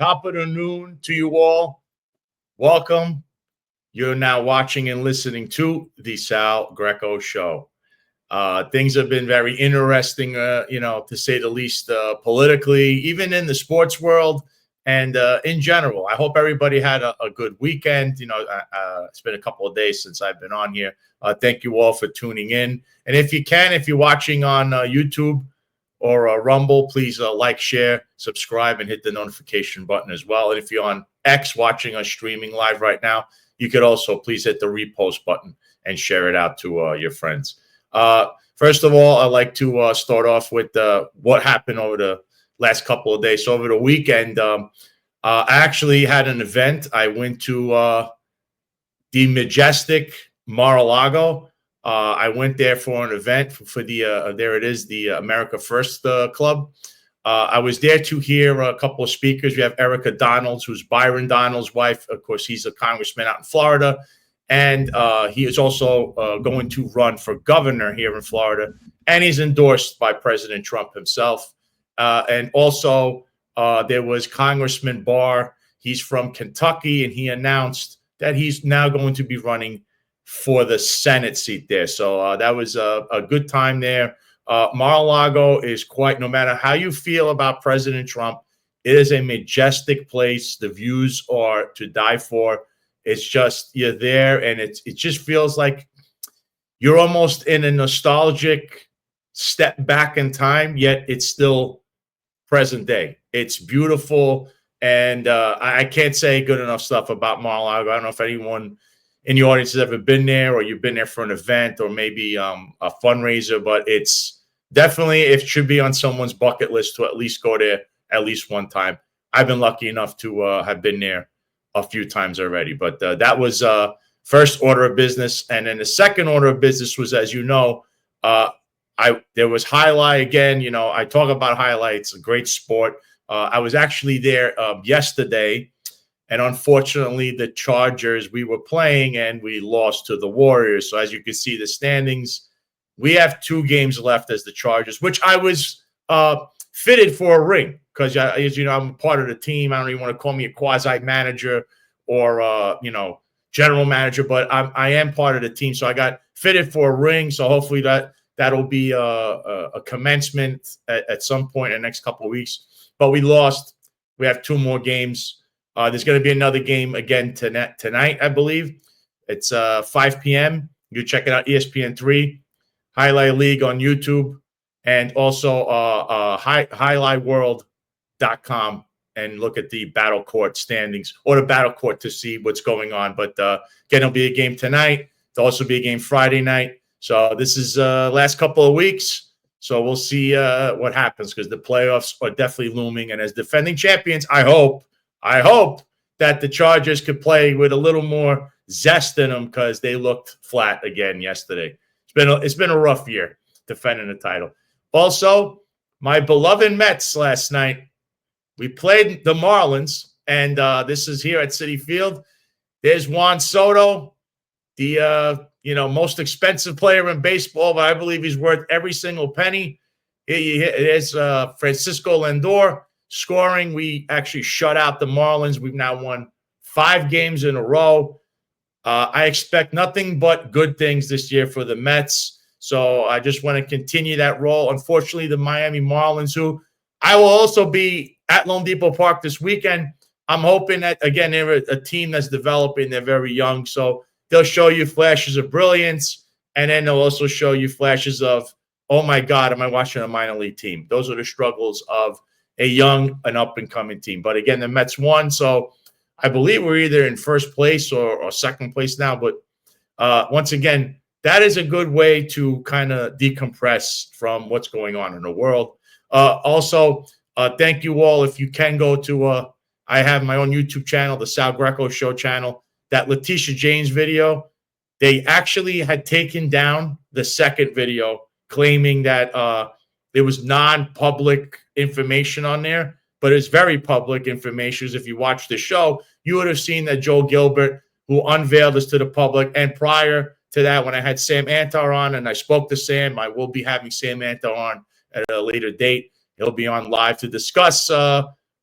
Top of the noon to you all. Welcome. You're now watching and listening to the Sal Greco Show. Things have been very interesting, to say the least, politically, even in the sports world and in general. I hope everybody had a good weekend. It's been a couple of days since I've been on here. Thank you all for tuning in. And if you're watching on YouTube or Rumble, please like, share, subscribe, and hit the notification button as well. And if you're on X watching us streaming live right now, you could also please hit the repost button and share it out to your friends. First of all, I'd like to start off with what happened over the last couple of days. So over the weekend, I actually had an event. I went to the majestic Mar-a-Lago. I went there for an event for the there it is, the America First Club. I was there to hear a couple of speakers. We have Erica Donalds, who's Byron Donalds' wife. Of course, he's a congressman out in Florida. And he is also going to run for governor here in Florida. And he's endorsed by President Trump himself. And also there was Congressman Barr. He's from Kentucky, and he announced that he's now going to be running for the Senate seat there. So that was a good time there. Mar-a-Lago is quite, no matter how you feel about President Trump, it is a majestic place. The views are to die for. It's just, you're there, and it just feels like you're almost in a nostalgic step back in time, yet it's still present day. It's beautiful, and I can't say good enough stuff about Mar-a-Lago. I don't know if anyone in the audience has ever been there, or you've been there for an event, or maybe a fundraiser, but it's definitely, it should be on someone's bucket list to at least go there at least one time. I've been lucky enough to have been there a few times already, but that was first order of business. And then the second order of business was, as you know, there was highlight again. I talk about highlights, a great sport. I was actually there yesterday, and unfortunately the Chargers, we were playing and we lost to the Warriors. So as you can see the standings, we have 2 games left as the Chargers, which I was fitted for a ring. Because, as you know, I'm part of the team. I don't even want to call me a quasi-manager or, general manager, but I am part of the team. So I got fitted for a ring. So hopefully that'll be a commencement at some point in the next couple of weeks. But we lost. We have 2 more games. There's going to be another game again tonight, I believe. It's 5 p.m. You check it out, ESPN3, Highlight League on YouTube, and also highlightworld.com, and look at the battle court standings or the battle court to see what's going on. But again, there'll be a game tonight. There'll also be a game Friday night. So this is last couple of weeks. So we'll see what happens, because the playoffs are definitely looming. And as defending champions, I hope that the Chargers could play with a little more zest in them, because they looked flat again yesterday. It's been a rough year defending the title. Also, my beloved Mets last night, we played the Marlins, and this is here at Citi Field. There's Juan Soto, the most expensive player in baseball, but I believe he's worth every single penny. There's Francisco Lindor scoring. We actually shut out the Marlins. We've now won 5 games in a row. I expect nothing but good things this year for the Mets. So I just want to continue that role. Unfortunately, the Miami Marlins, who I will also be at Lone Depot Park this weekend, I'm hoping that, again, they're a team that's developing. They're very young. So they'll show you flashes of brilliance, and then they'll also show you flashes of, oh, my God, am I watching a minor league team? Those are the struggles of a young and up-and-coming team. But, again, the Mets won. So I believe we're either in first place or second place now. But once again, that is a good way to kind of decompress from what's going on in the world. Also, thank you all. If you can go to, I have my own YouTube channel, the Sal Greco Show channel. That Letitia James video, they actually had taken down the second video, claiming that there was non-public information on there, but it's very public information. If you watch the show, you would have seen that Joe Gilbert, who unveiled this to the public, and prior to that, when I had Sam Antar on and I spoke to Sam, I will be having Sam Antar on at a later date. He'll be on live to discuss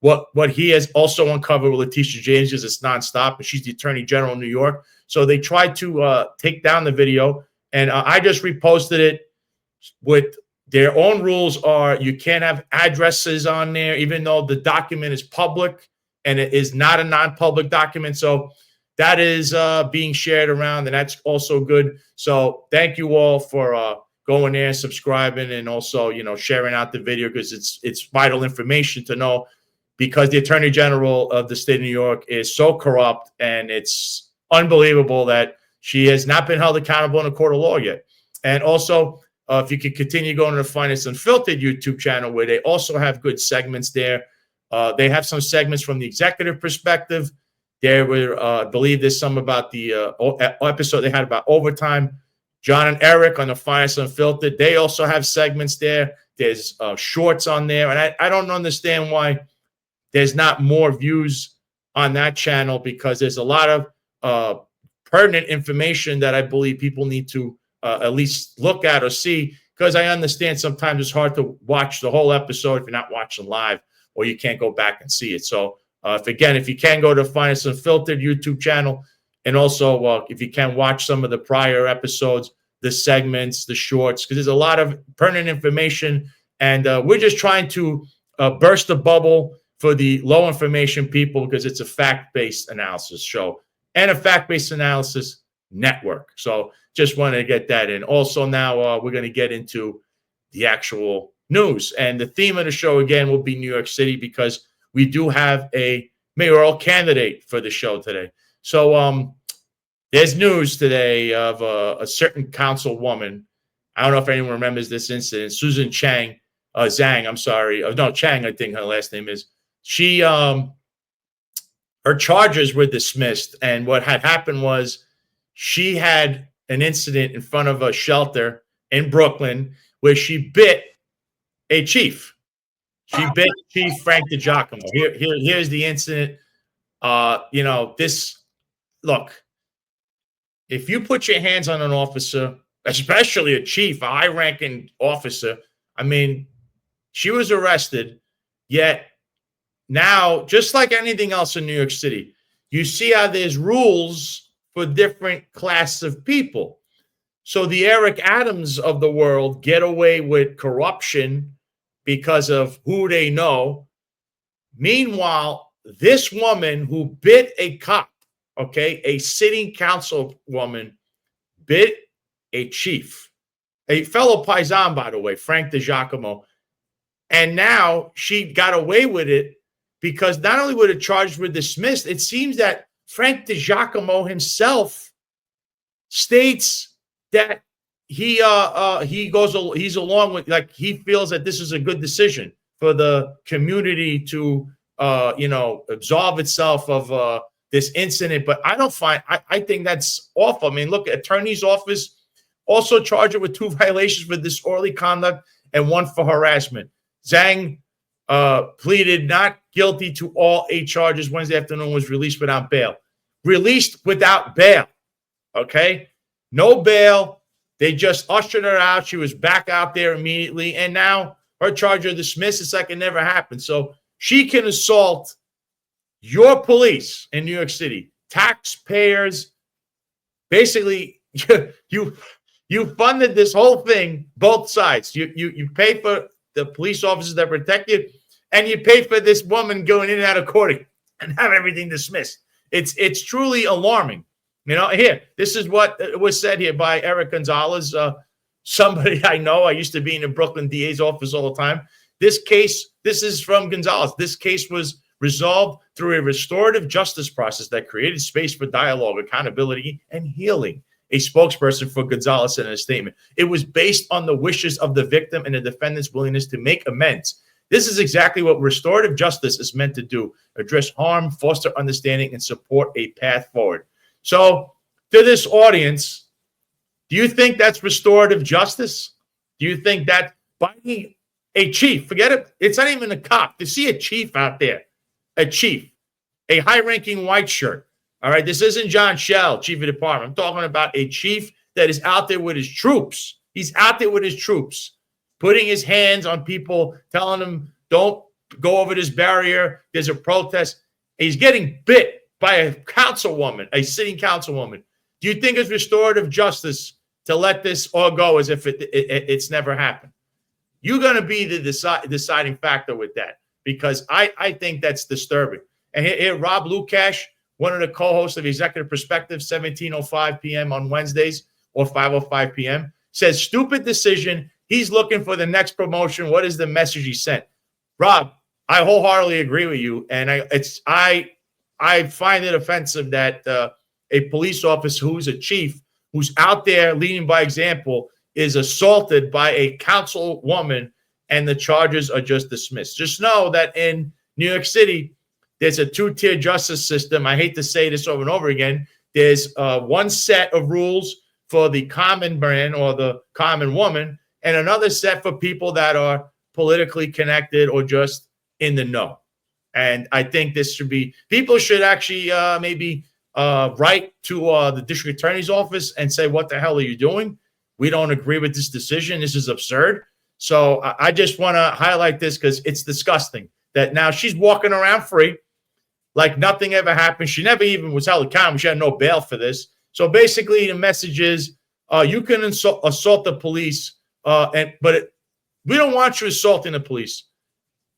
what he has also uncovered with Letitia James, is it's nonstop, and she's the Attorney General in New York. So they tried to take down the video, and I just reposted it with their own rules. Are you can't have addresses on there, even though the document is public and it is not a non-public document. So that is being shared around, and that's also good. So thank you all for going there, subscribing, and also, you know, sharing out the video, because it's vital information to know, because the Attorney General of the state of New York is so corrupt, and it's unbelievable that she has not been held accountable in a court of law yet. And also, if you could continue going to the Finance Unfiltered YouTube channel, where they also have good segments there. They have some segments from the executive perspective. There were, I believe there's some about the episode they had about overtime. John and Eric on the Finance Unfiltered, they also have segments there. There's shorts on there. And I don't understand why there's not more views on that channel, because there's a lot of pertinent information that I believe people need to at least look at or see, because I understand sometimes it's hard to watch the whole episode if you're not watching live, or you can't go back and see it. So if you can go to Finance Unfiltered YouTube channel, and also if you can watch some of the prior episodes, the segments, the shorts, because there's a lot of pertinent information, and we're just trying to burst the bubble for the low information people, because it's a fact-based analysis show and a fact-based analysis network. So just wanted to get that in. Also, now we're going to get into the actual news, and the theme of the show again will be New York City, because we do have a mayoral candidate for the show today. So there's news today of a certain councilwoman. I don't know if anyone remembers this incident. Susan Zhang, I'm sorry. No, Chang, I think her last name is. She, her charges were dismissed, and what had happened was she had an incident in front of a shelter in Brooklyn where she bit a chief. She bit Chief Frank DiGiacomo. Here's the incident. You know, look, if you put your hands on an officer, especially a chief, a high-ranking officer, I mean, she was arrested, yet now, just like anything else in New York City, you see how there's rules for different classes of people. So the Eric Adams of the world get away with corruption because of who they know. Meanwhile, this woman who bit a cop, okay, a sitting councilwoman, bit a chief, a fellow paisan, by the way, Frank DiGiacomo, and now she got away with it, because not only were the charges were dismissed, it seems that Frank DiGiacomo himself states that he's along with, like, he feels that this is a good decision for the community to absolve itself of this incident. But I think that's awful. I mean, look, attorney's office also charged her with 2 violations for disorderly conduct and 1 for harassment. Zhang pleaded not guilty to all 8 charges Wednesday afternoon, was released without bail. Released without bail, okay? No bail. They just ushered her out. She was back out there immediately, and now her charges are dismissed. It's like it never happened. So she can assault your police in New York City, taxpayers. Basically, you funded this whole thing, both sides. You pay for the police officers that protect you, and you pay for this woman going in and out of court and have everything dismissed. It's truly alarming. You know, here, this is what was said here by Eric Gonzalez, somebody I know. I used to be in the Brooklyn DA's office all the time. This is from Gonzalez. This case was resolved through a restorative justice process that created space for dialogue, accountability, and healing. A spokesperson for Gonzalez said in a statement, it was based on the wishes of the victim and the defendant's willingness to make amends. This is exactly what restorative justice is meant to do: address harm, foster understanding, and support a path forward. So, to this audience, do you think that's restorative justice? Do you think that finding a chief, forget it, it's not even a cop, to see a chief out there, a chief, a high-ranking white shirt, all right? This isn't John Shell, chief of department. I'm talking about a chief that is out there with his troops. He's out there with his troops, putting his hands on people, telling them, don't go over this barrier. There's a protest. He's getting bit by a councilwoman, a sitting councilwoman. Do you think it's restorative justice to let this all go as if it's never happened? You're going to be the deciding factor with that, because I think that's disturbing. And here Rob Lukash, one of the co-hosts of Executive Perspective, 17:05 p.m. on Wednesdays or 5:05 p.m., says, stupid decision. He's looking for the next promotion. What is the message he sent? Rob, I wholeheartedly agree with you. And I find it offensive that a police officer who's a chief, who's out there leading by example, is assaulted by a councilwoman and the charges are just dismissed. Just know that in New York City, there's a two-tier justice system. I hate to say this over and over again. There's one set of rules for the common man or the common woman, and another set for people that are politically connected or just in the know. And I think this should be, people should actually maybe write to the district attorney's office and say, what the hell are you doing? We don't agree with this decision. This is absurd. So I just want to highlight this because it's disgusting that now she's walking around free like nothing ever happened. She never even was held accountable. She had no bail for this. So basically the message is you can assault the police, but we don't want you assaulting the police.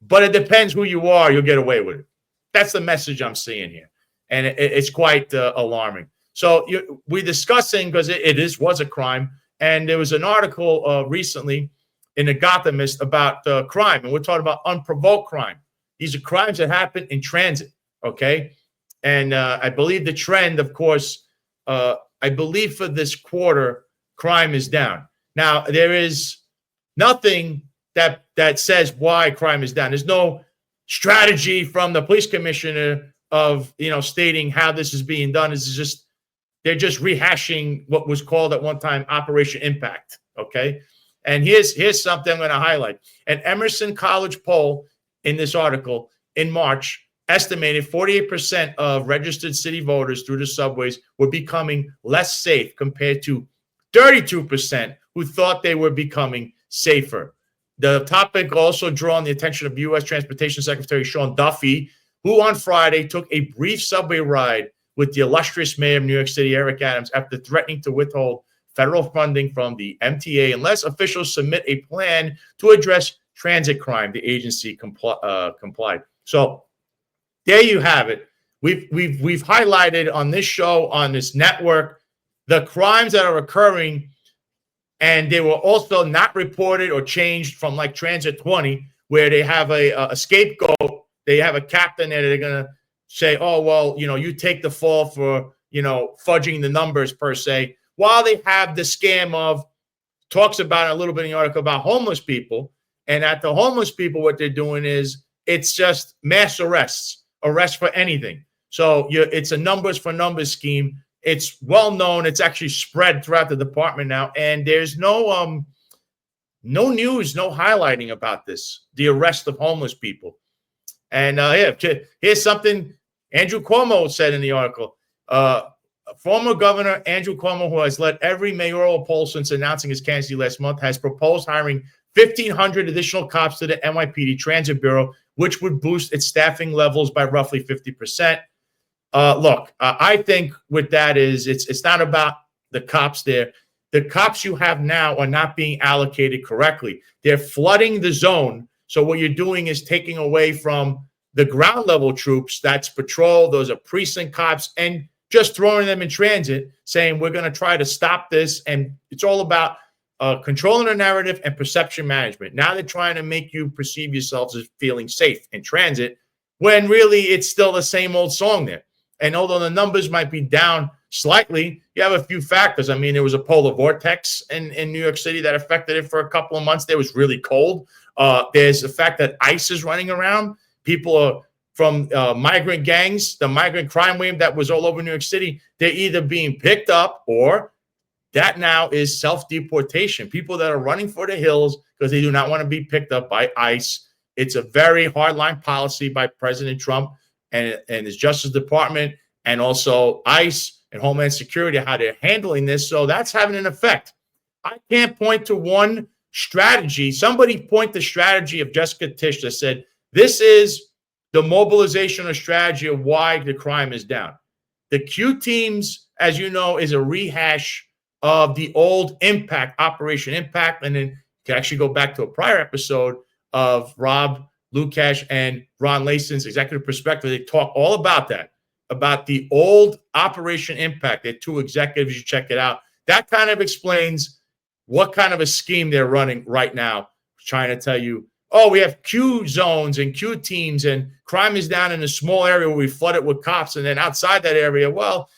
But it depends who you are. You'll get away with it. That's the message I'm seeing here. And it's quite alarming. So we're discussing, because it was a crime. And there was an article recently in the Gothamist about crime. And we're talking about unprovoked crime. These are crimes that happen in transit. Okay. And I believe the trend, of course, I believe for this quarter, crime is down. Now, there is nothing that says why crime is down. There's no strategy from the police commissioner of, stating how this is being done. They're just rehashing what was called at one time Operation Impact. Okay. And here's something I'm going to highlight. An Emerson College poll in this article in March estimated 48% of registered city voters through the subways were becoming less safe compared to 32% who thought they were becoming safer. The topic also drawn the attention of U.S. Transportation Secretary Sean Duffy, who on Friday took a brief subway ride with the illustrious mayor of New York City, Eric Adams, after threatening to withhold federal funding from the MTA unless officials submit a plan to address transit crime. The agency complied. So there you have it. We've highlighted on this show, on this network, the crimes that are occurring, and they were also not reported or changed from like Transit 20, where they have a scapegoat. They have a captain there. They're going to say, oh, well, you take the fall for, fudging the numbers per se, while they have the scam of, talks about it a little bit in the article about homeless people. And at the homeless people, what they're doing is it's just mass arrests for anything. So it's a numbers for numbers scheme. It's well known. It's actually spread throughout the department now. And there's no news, no highlighting about this, the arrest of homeless people. And here's something Andrew Cuomo said in the article. Former Governor Andrew Cuomo, who has led every mayoral poll since announcing his candidacy last month, has proposed hiring 1,500 additional cops to the NYPD Transit Bureau, which would boost its staffing levels by roughly 50%. Look, I think with that is it's not about the cops there. The cops you have now are not being allocated correctly. They're flooding the zone. So what you're doing is taking away from the ground level troops, that's patrol, those are precinct cops, and just throwing them in transit, saying we're going to try to stop this. And it's all about controlling the narrative and perception management. Now they're trying to make you perceive yourselves as feeling safe in transit, when really it's still the same old song there. And although the numbers might be down slightly, you have a few factors. I mean, there was a polar vortex in New York City that affected it for a couple of months. There was really cold. There's the fact that ICE is running around. People are from migrant gangs, the migrant crime wave that was all over New York City. They're either being picked up, or that now is self-deportation. People that are running for the hills because they do not want to be picked up by ICE. It's a very hardline policy by President Trump and his Justice Department, and also ICE and Homeland Security, how they're handling this. So that's having an effect. I can't point to one strategy. Somebody point the strategy of Jessica Tisch that said, This is the mobilization or strategy of why the crime is down. The Q teams, as you know, is a rehash of the old Impact, Operation Impact. And then you can actually go back to a prior episode of Rob Lukash and Ron Lason's Executive Perspective. They talk all about that, about the old Operation Impact. They're two executives. You check it out. That kind of explains what kind of a scheme they're running right now, trying to tell you, oh, we have Q zones and Q teams, and crime is down in a small area where we flood it with cops. And then outside that area, well,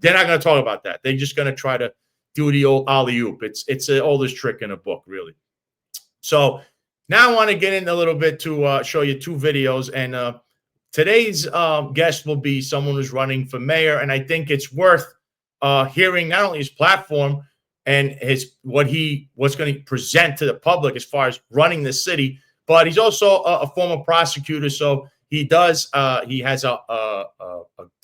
they're not going to talk about that. They're just going to try to do the old alley-oop. It's the oldest trick in a book, really. So now I want to get in a little bit to show you two videos. And today's guest will be someone who's running for mayor. And I think it's worth hearing not only his platform and what's going to present to the public as far as running the city, but he's also a former prosecutor. So he has a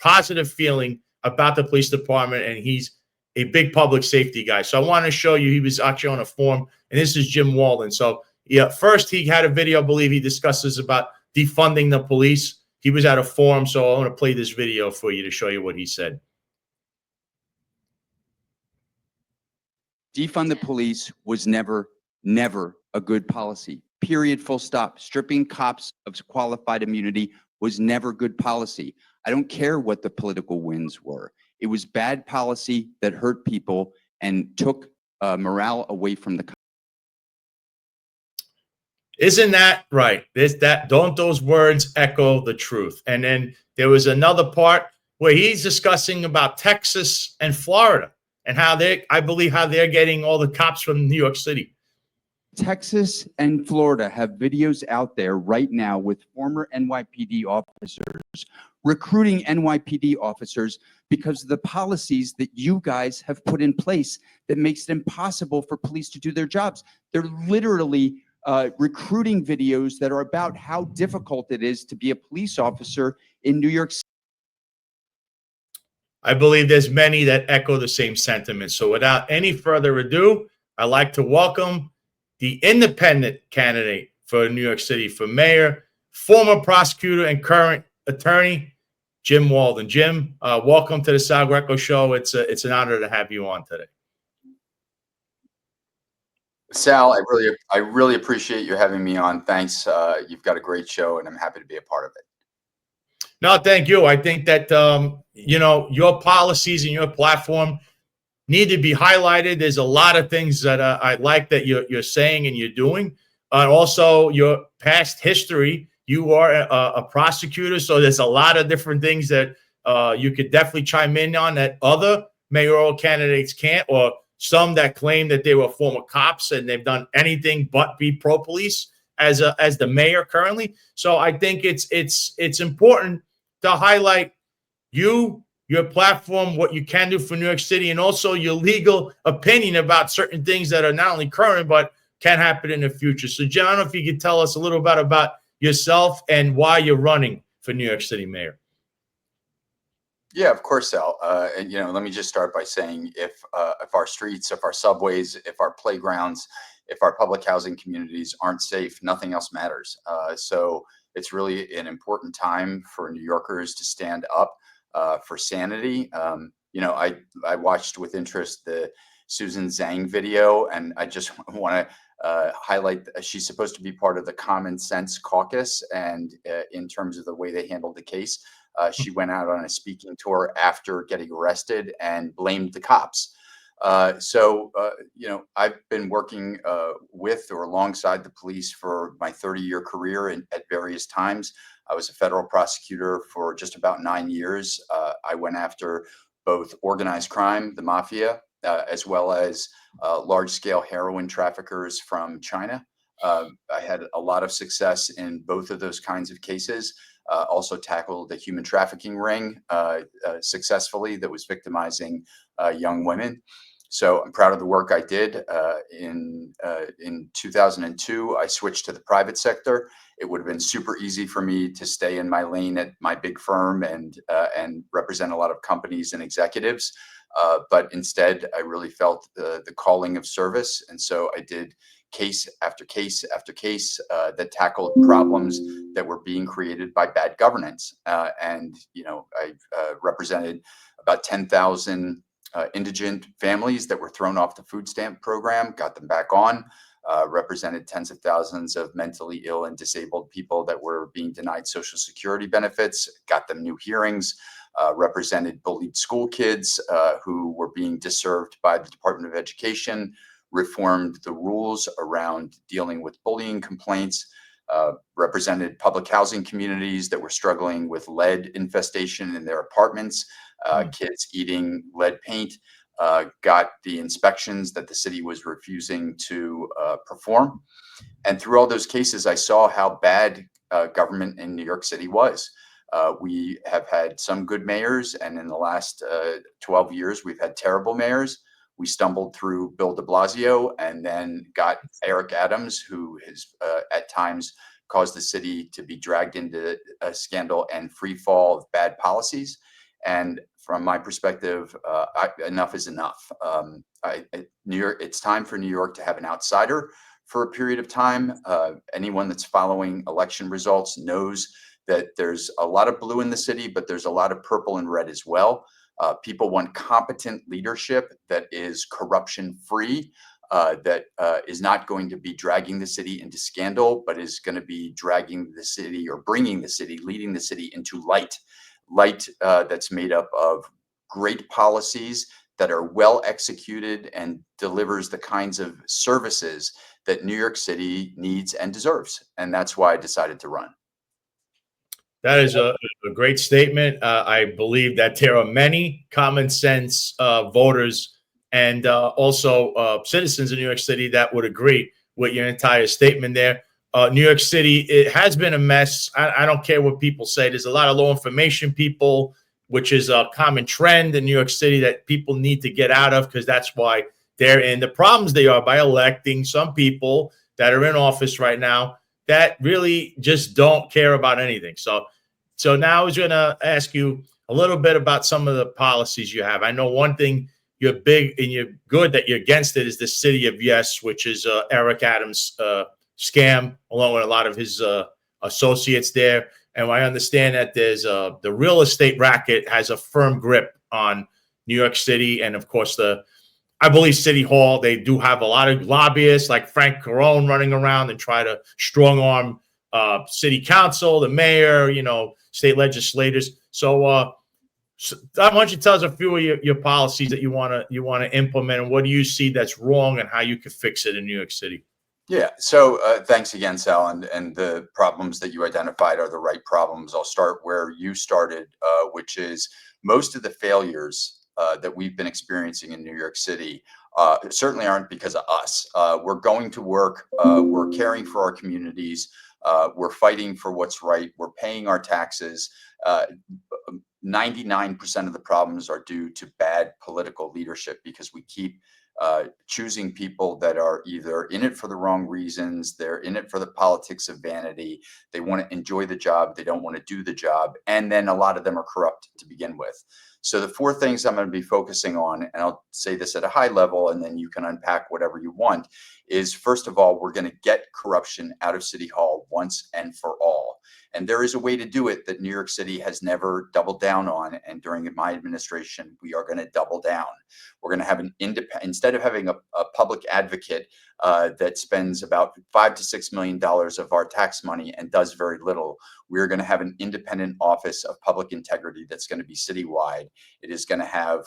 positive feeling about the police department, and he's a big public safety guy. So I want to show you, he was actually on a forum, and this is Jim Walden. So yeah, first he had a video, I believe he discusses about defunding the police. He was at a forum, so I want to play this video for you to show you what he said. Defund the police was never a good policy. Period, full stop. Stripping cops of qualified immunity was never good policy. I don't care what the political winds were. It was bad policy that hurt people and took morale away from the cops. Isn't that right? Don't those words echo the truth? And then there was another part where he's discussing about Texas and Florida and how I believe how they're getting all the cops from New York City. Texas and Florida have videos out there right now with former NYPD officers recruiting NYPD officers because of the policies that you guys have put in place that makes it impossible for police to do their jobs. They're literally recruiting videos that are about how difficult it is to be a police officer in New York City. I believe there's many that echo the same sentiment. So without any further ado, I'd like to welcome the independent candidate for New York City for mayor, former prosecutor and current attorney, Jim Walden. Jim, welcome to the Sal Greco Show. It's an honor to have you on today. Sal, I really appreciate you having me on. Thanks. You've got a great show, and I'm happy to be a part of it. No, thank you. I think that your policies and your platform need to be highlighted. There's a lot of things that I like that you're saying and you're doing. Also, your past history. You are a prosecutor, so there's a lot of different things that you could definitely chime in on that other mayoral candidates can't, or some that claim that they were former cops and they've done anything but be pro-police as the mayor currently. So I think it's important to highlight your platform, what you can do for New York City, and also your legal opinion about certain things that are not only current, but can happen in the future. So, Jim, I don't know if you could tell us a little bit about yourself and why you're running for New York City mayor. Yeah, of course, Sal. And let me just start by saying if our streets, if our subways, if our playgrounds, if our public housing communities aren't safe, nothing else matters. So it's really an important time for New Yorkers to stand up for sanity. I watched with interest the Susan Zhang video, and I just want to highlight she's supposed to be part of the Common Sense Caucus, and in terms of the way they handled the case, she went out on a speaking tour after getting arrested and blamed the cops. I've been working with or alongside the police for my 30-year career at various times. I was a federal prosecutor for just about 9 years. I went after both organized crime, the mafia, as well as large-scale heroin traffickers from China. I had a lot of success in both of those kinds of cases. Also tackled the human trafficking ring successfully that was victimizing young women. So I'm proud of the work I did. In 2002, I switched to the private sector. It would have been super easy for me to stay in my lane at my big firm and represent a lot of companies and executives. But instead, I really felt the calling of service. And so I did case after case after case that tackled problems that were being created by bad governance. And, you know, I've represented about 10,000 indigent families that were thrown off the food stamp program, got them back on. Represented tens of thousands of mentally ill and disabled people that were being denied Social Security benefits, got them new hearings. Represented bullied school kids who were being disserved by the Department of Education, reformed the rules around dealing with bullying complaints, represented public housing communities that were struggling with lead infestation in their apartments, kids eating lead paint, got the inspections that the city was refusing to perform. And through all those cases, I saw how bad government in New York City was. We have had some good mayors, and in the last 12 years, we've had terrible mayors. We stumbled through Bill de Blasio and then got Eric Adams, who has at times caused the city to be dragged into a scandal and free fall of bad policies. And from my perspective, enough is enough. New York, it's time for New York to have an outsider for a period of time. Anyone that's following election results knows that there's a lot of blue in the city, but there's a lot of purple and red as well. People want competent leadership that is corruption-free, that is not going to be dragging the city into scandal, but is going to be dragging the city or bringing the city, leading the city into light that's made up of great policies that are well executed and delivers the kinds of services that New York City needs and deserves. And that's why I decided to run. That is a great statement. I believe that there are many common sense voters and also citizens in New York City that would agree with your entire statement there. New York City, it has been a mess. I don't care what people say. There's a lot of low information people, which is a common trend in New York City that people need to get out of, because that's why they're in the problems they are by electing some people that are in office right now that really just don't care about anything. So now I was going to ask you a little bit about some of the policies you have. I know one thing you're big and you're good that you're against it is the City of Yes, which is Eric Adams' scam, along with a lot of his associates there. And I understand that there's the real estate racket has a firm grip on New York City. And of course, I believe City Hall, they do have a lot of lobbyists like Frank Carone running around and try to strong arm city council, the mayor, state legislators. So why don't you tell us a few of your policies that you want to implement, and what do you see that's wrong and how you could fix it in New York City? Yeah. So thanks again, Sal. And the problems that you identified are the right problems. I'll start where you started, which is most of the failures that we've been experiencing in New York City certainly aren't because of us. We're going to work. We're caring for our communities. We're fighting for what's right. We're paying our taxes. 99% of the problems are due to bad political leadership, because we keep choosing people that are either in it for the wrong reasons. They're in it for the politics of vanity. They want to enjoy the job. They don't want to do the job. And then a lot of them are corrupt to begin with. So the four things I'm going to be focusing on, and I'll say this at a high level, and then you can unpack whatever you want, is first of all, we're going to get corruption out of City Hall once and for all. And there is a way to do it that New York City has never doubled down on. And during my administration, we are going to double down. We're going to have an instead of having a public advocate that spends about $5 to $6 million of our tax money and does very little, we're going to have an independent office of public integrity that's going to be citywide. It is going to have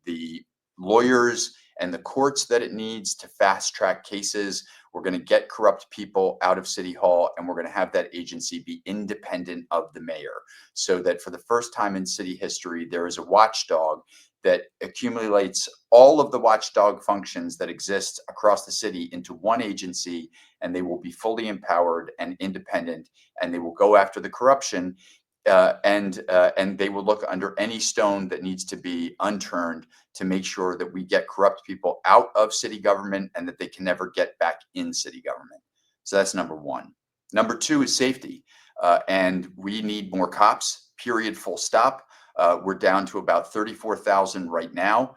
the lawyers and the courts that it needs to fast track cases. We're going to get corrupt people out of City Hall, and we're going to have that agency be independent of the mayor, so that for the first time in city history, there is a watchdog that accumulates all of the watchdog functions that exist across the city into one agency, and they will be fully empowered and independent, and they will go after the corruption. And they will look under any stone that needs to be unturned to make sure that we get corrupt people out of city government and that they can never get back in city government. So that's number one. Number two is safety. And we need more cops, period, full stop. We're down to about 34,000 right now.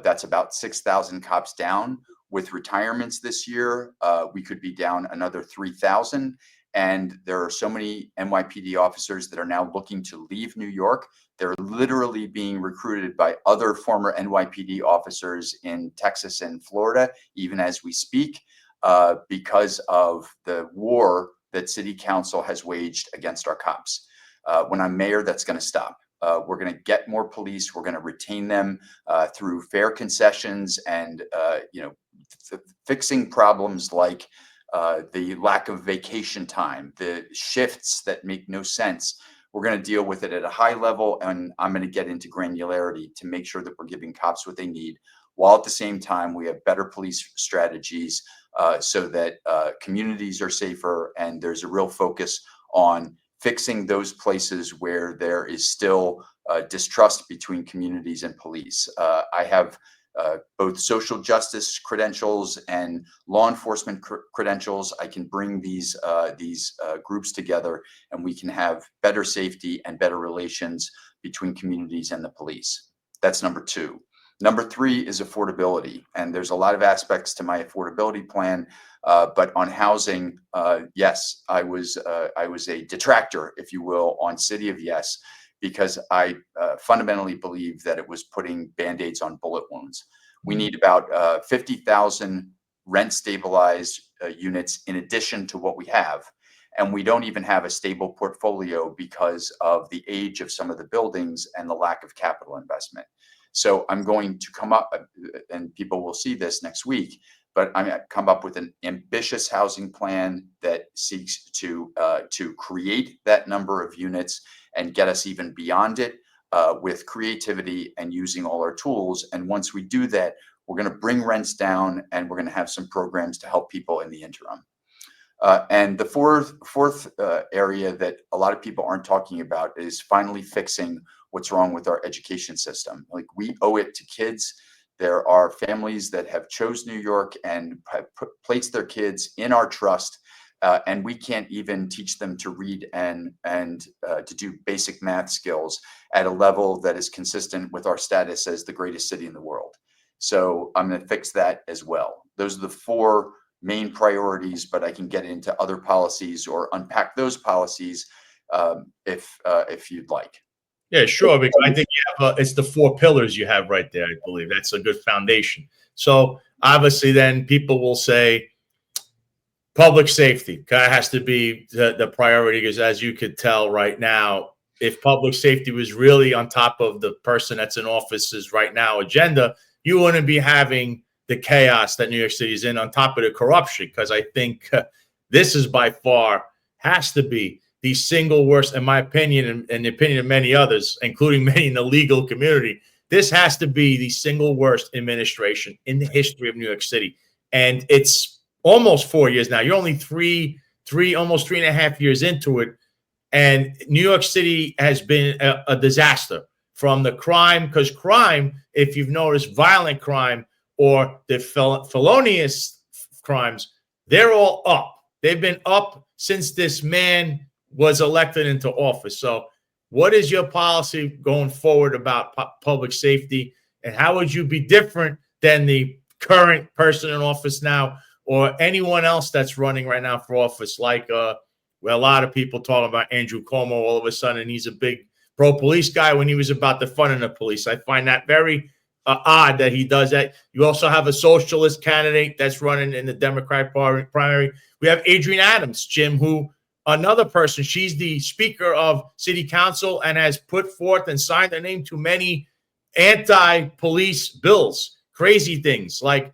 That's about 6,000 cops down. with retirements this year, we could be down another 3,000. And there are so many NYPD officers that are now looking to leave New York. They're literally being recruited by other former NYPD officers in Texas and Florida, even as we speak, because of the war that City Council has waged against our cops. When I'm mayor, that's going to stop. We're going to get more police. We're going to retain them through fair concessions and, fixing problems like the lack of vacation time, the shifts that make no sense. We're going to deal with it at a high level, and I'm going to get into granularity to make sure that we're giving cops what they need, while at the same time we have better police strategies so that communities are safer, and there's a real focus on fixing those places where there is still distrust between communities and police. I have both social justice credentials and law enforcement credentials. I can bring these groups together, and we can have better safety and better relations between communities and the police. That's number two. Number three is affordability, and there's a lot of aspects to my affordability plan. But on housing, yes, I was a detractor, if you will, on City of Yes, because I fundamentally believe that it was putting Band-Aids on bullet wounds. We need about 50,000 rent stabilized units in addition to what we have. And we don't even have a stable portfolio because of the age of some of the buildings and the lack of capital investment. So I'm going to come up, and people will see this next week, but I'm going to come up with an ambitious housing plan that seeks to create that number of units and get us even beyond it with creativity and using all our tools. And once we do that, we're going to bring rents down, and we're going to have some programs to help people in the interim. And the fourth area that a lot of people aren't talking about is finally fixing what's wrong with our education system. Like, we owe it to kids. There are families that have chose New York and have placed their kids in our trust, and we can't even teach them to read and to do basic math skills at a level that is consistent with our status as the greatest city in the world. So I'm going to fix that as well. Those are the four main priorities, but I can get into other policies or unpack those policies if you'd like. Yeah, sure. Because I think you have it's the four pillars you have right there. I believe that's a good foundation. So obviously, then people will say public safety kind of has to be the priority, because as you could tell right now, if public safety was really on top of the person that's in office's right now agenda, you wouldn't be having the chaos that New York City is in, on top of the corruption. Because I think this is by far has to be the single worst, in my opinion, and the opinion of many others, including many in the legal community. This has to be the single worst administration in the history of New York City. And it's almost 4 years now. You're only almost 3.5 years into it. And New York City has been a disaster from the crime, because crime, if you've noticed, violent crime or the felonious crimes, they're all up. They've been up since this man was elected into office. So what is your policy going forward about public safety, and how would you be different than the current person in office now, or anyone else that's running right now for office? Like, well, a lot of people talking about Andrew Cuomo all of a sudden. He's a big pro-police guy when he was about defunding the police. I find that very odd that he does that. You also have a socialist candidate that's running in the Democratic primary. We have Adrienne Adams, Jim, who another person, she's the Speaker of City Council and has put forth and signed her name to many anti-police bills. Crazy things like,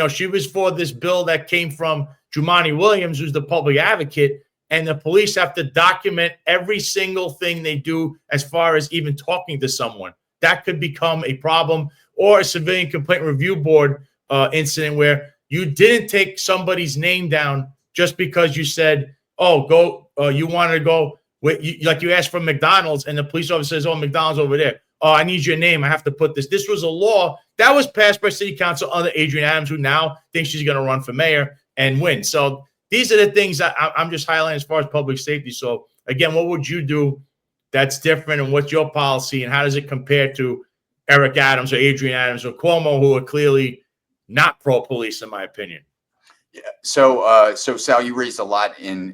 she was for this bill that came from Jumaane Williams, who's the public advocate, and the police have to document every single thing they do as far as even talking to someone. That could become a problem. Or a civilian complaint review board incident where you didn't take somebody's name down just because you said, you wanted to go with, like you asked for McDonald's, and the police officer says, McDonald's over there. Oh, I need your name. I have to put this. This was a law that was passed by City Council under Adrienne Adams, who now thinks she's going to run for mayor and win. So these are the things that I'm just highlighting as far as public safety. So again, what would you do that's different, and what's your policy, and how does it compare to Eric Adams or Adrienne Adams or Cuomo, who are clearly not pro-police, in my opinion. Yeah. So Sal, you raised a lot in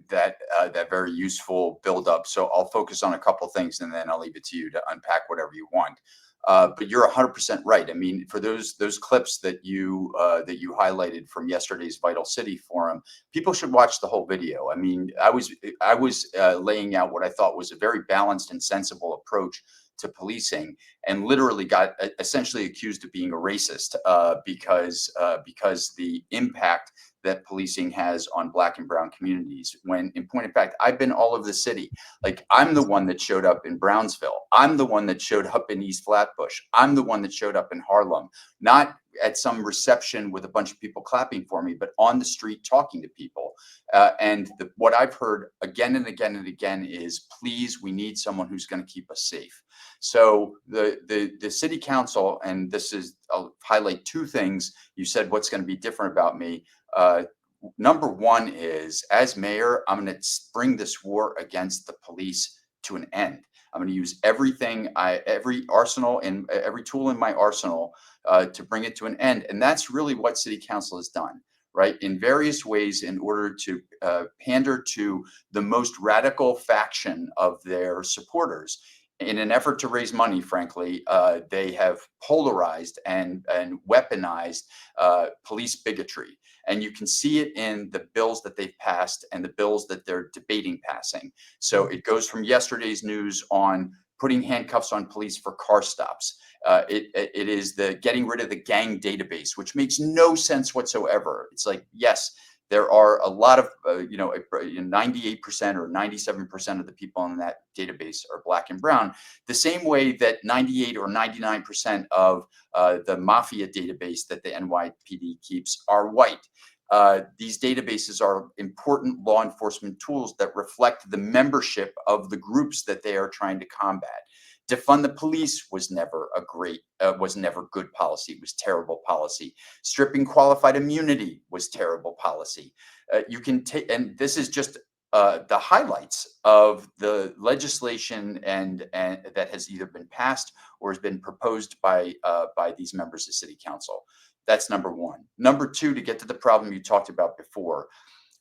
that that very useful build up. So I'll focus on a couple things, and then I'll leave it to you to unpack whatever you want. But you're 100% right. I mean, for those clips that you highlighted from yesterday's Vital City Forum, people should watch the whole video. I mean, I was laying out what I thought was a very balanced and sensible approach to policing, and literally got essentially accused of being a racist because the impact that policing has on Black and brown communities. When in point of fact, I've been all over the city. Like, I'm the one that showed up in Brownsville. I'm the one that showed up in East Flatbush. I'm the one that showed up in Harlem, not at some reception with a bunch of people clapping for me, but on the street talking to people. And what I've heard again and again and again is, please, we need someone who's going to keep us safe. So the city council, and this is, I'll highlight two things. You said, what's going to be different about me? Number one is, as mayor, I'm going to bring this war against the police to an end. I'm going to use every arsenal and every tool in my arsenal to bring it to an end. And that's really what city council has done, right? In various ways, in order to pander to the most radical faction of their supporters. In an effort to raise money, frankly, they have polarized and weaponized police bigotry. And you can see it in the bills that they've passed and the bills that they're debating passing. So it goes from yesterday's news on putting handcuffs on police for car stops. It is the getting rid of the gang database, which makes no sense whatsoever. It's like, yes, there are a lot of, 98% or 97% of the people in that database are Black and brown, the same way that 98 or 99% of the mafia database that the NYPD keeps are white. These databases are important law enforcement tools that reflect the membership of the groups that they are trying to combat. Defund the police was never good policy. It was terrible policy. Stripping qualified immunity was terrible policy. You can take, and this is just the highlights of the legislation and that has either been passed or has been proposed by these members of City Council. That's number one. Number two, to get to the problem you talked about before.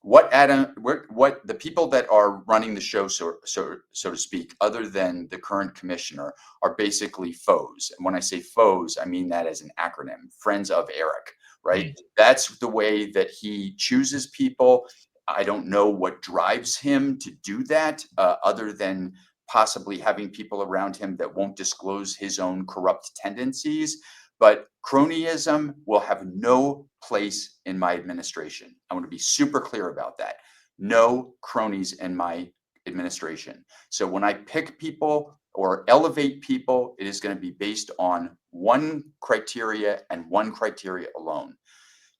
What the people that are running the show, so to speak, other than the current commissioner, are basically foes. And when I say foes, I mean that as an acronym: Friends of Eric, right? Mm-hmm. That's the way that he chooses people. I don't know what drives him to do that, other than possibly having people around him that won't disclose his own corrupt tendencies. But cronyism will have no place in my administration. I want to be super clear about that. No cronies in my administration. So when I pick people or elevate people, it is going to be based on one criteria and one criteria alone.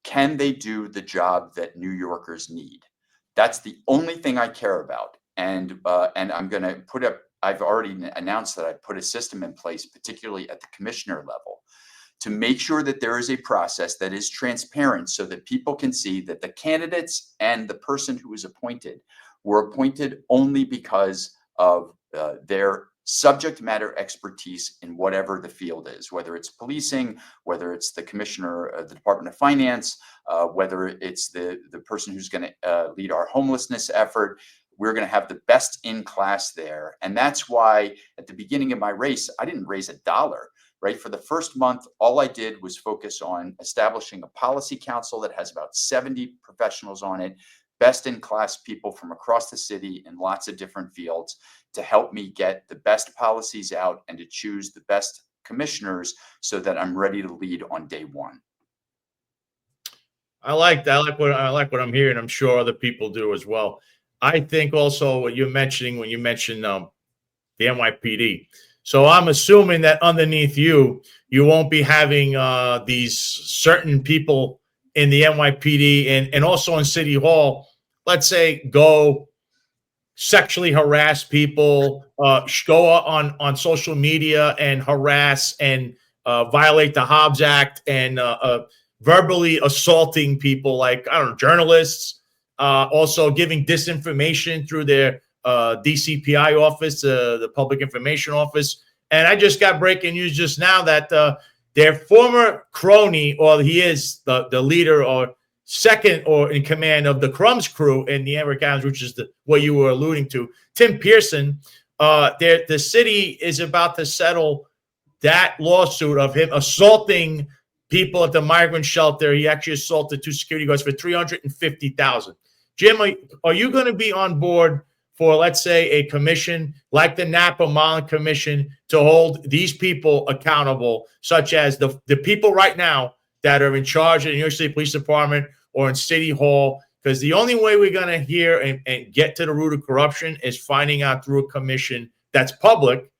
Can they do the job that New Yorkers need? That's the only thing I care about. And I'm going to I've already announced that I put a system in place, particularly at the commissioner level, to make sure that there is a process that is transparent so that people can see that the candidates and the person who was appointed were appointed only because of their subject matter expertise in whatever the field is, whether it's policing, whether it's the commissioner of the Department of Finance, whether it's the person who's going to lead our homelessness effort. We're going to have the best in class there. And that's why at the beginning of my race, I didn't raise $1. Right? For the first month, all I did was focus on establishing a policy council that has about 70 professionals on it, best in class people from across the city in lots of different fields, to help me get the best policies out and to choose the best commissioners so that I'm ready to lead on day one. I like that. I like what I'm hearing. I'm sure other people do as well. I think also what you're mentioning when you mentioned the NYPD. So I'm assuming that underneath you won't be having these certain people in the NYPD and also in City Hall, let's say, go sexually harass people, go on social media and harass and violate the Hobbs Act and verbally assaulting people like, I don't know, journalists, also giving disinformation through their DCPI office, the Public Information Office. And I just got breaking news just now that their former crony, or he is the leader or second or in command of the Crumbs crew in the Eric Adams, which is what you were alluding to, Tim Pearson. The city is about to settle that lawsuit of him assaulting people at the migrant shelter. He actually assaulted 2 security guards for $350,000. Jim, are you going to be on board for, let's say, a commission like the Napa Mullen Commission to hold these people accountable, such as the people right now that are in charge of the New York City Police Department or in City Hall? Because the only way we're going to hear and get to the root of corruption is finding out through a commission that's public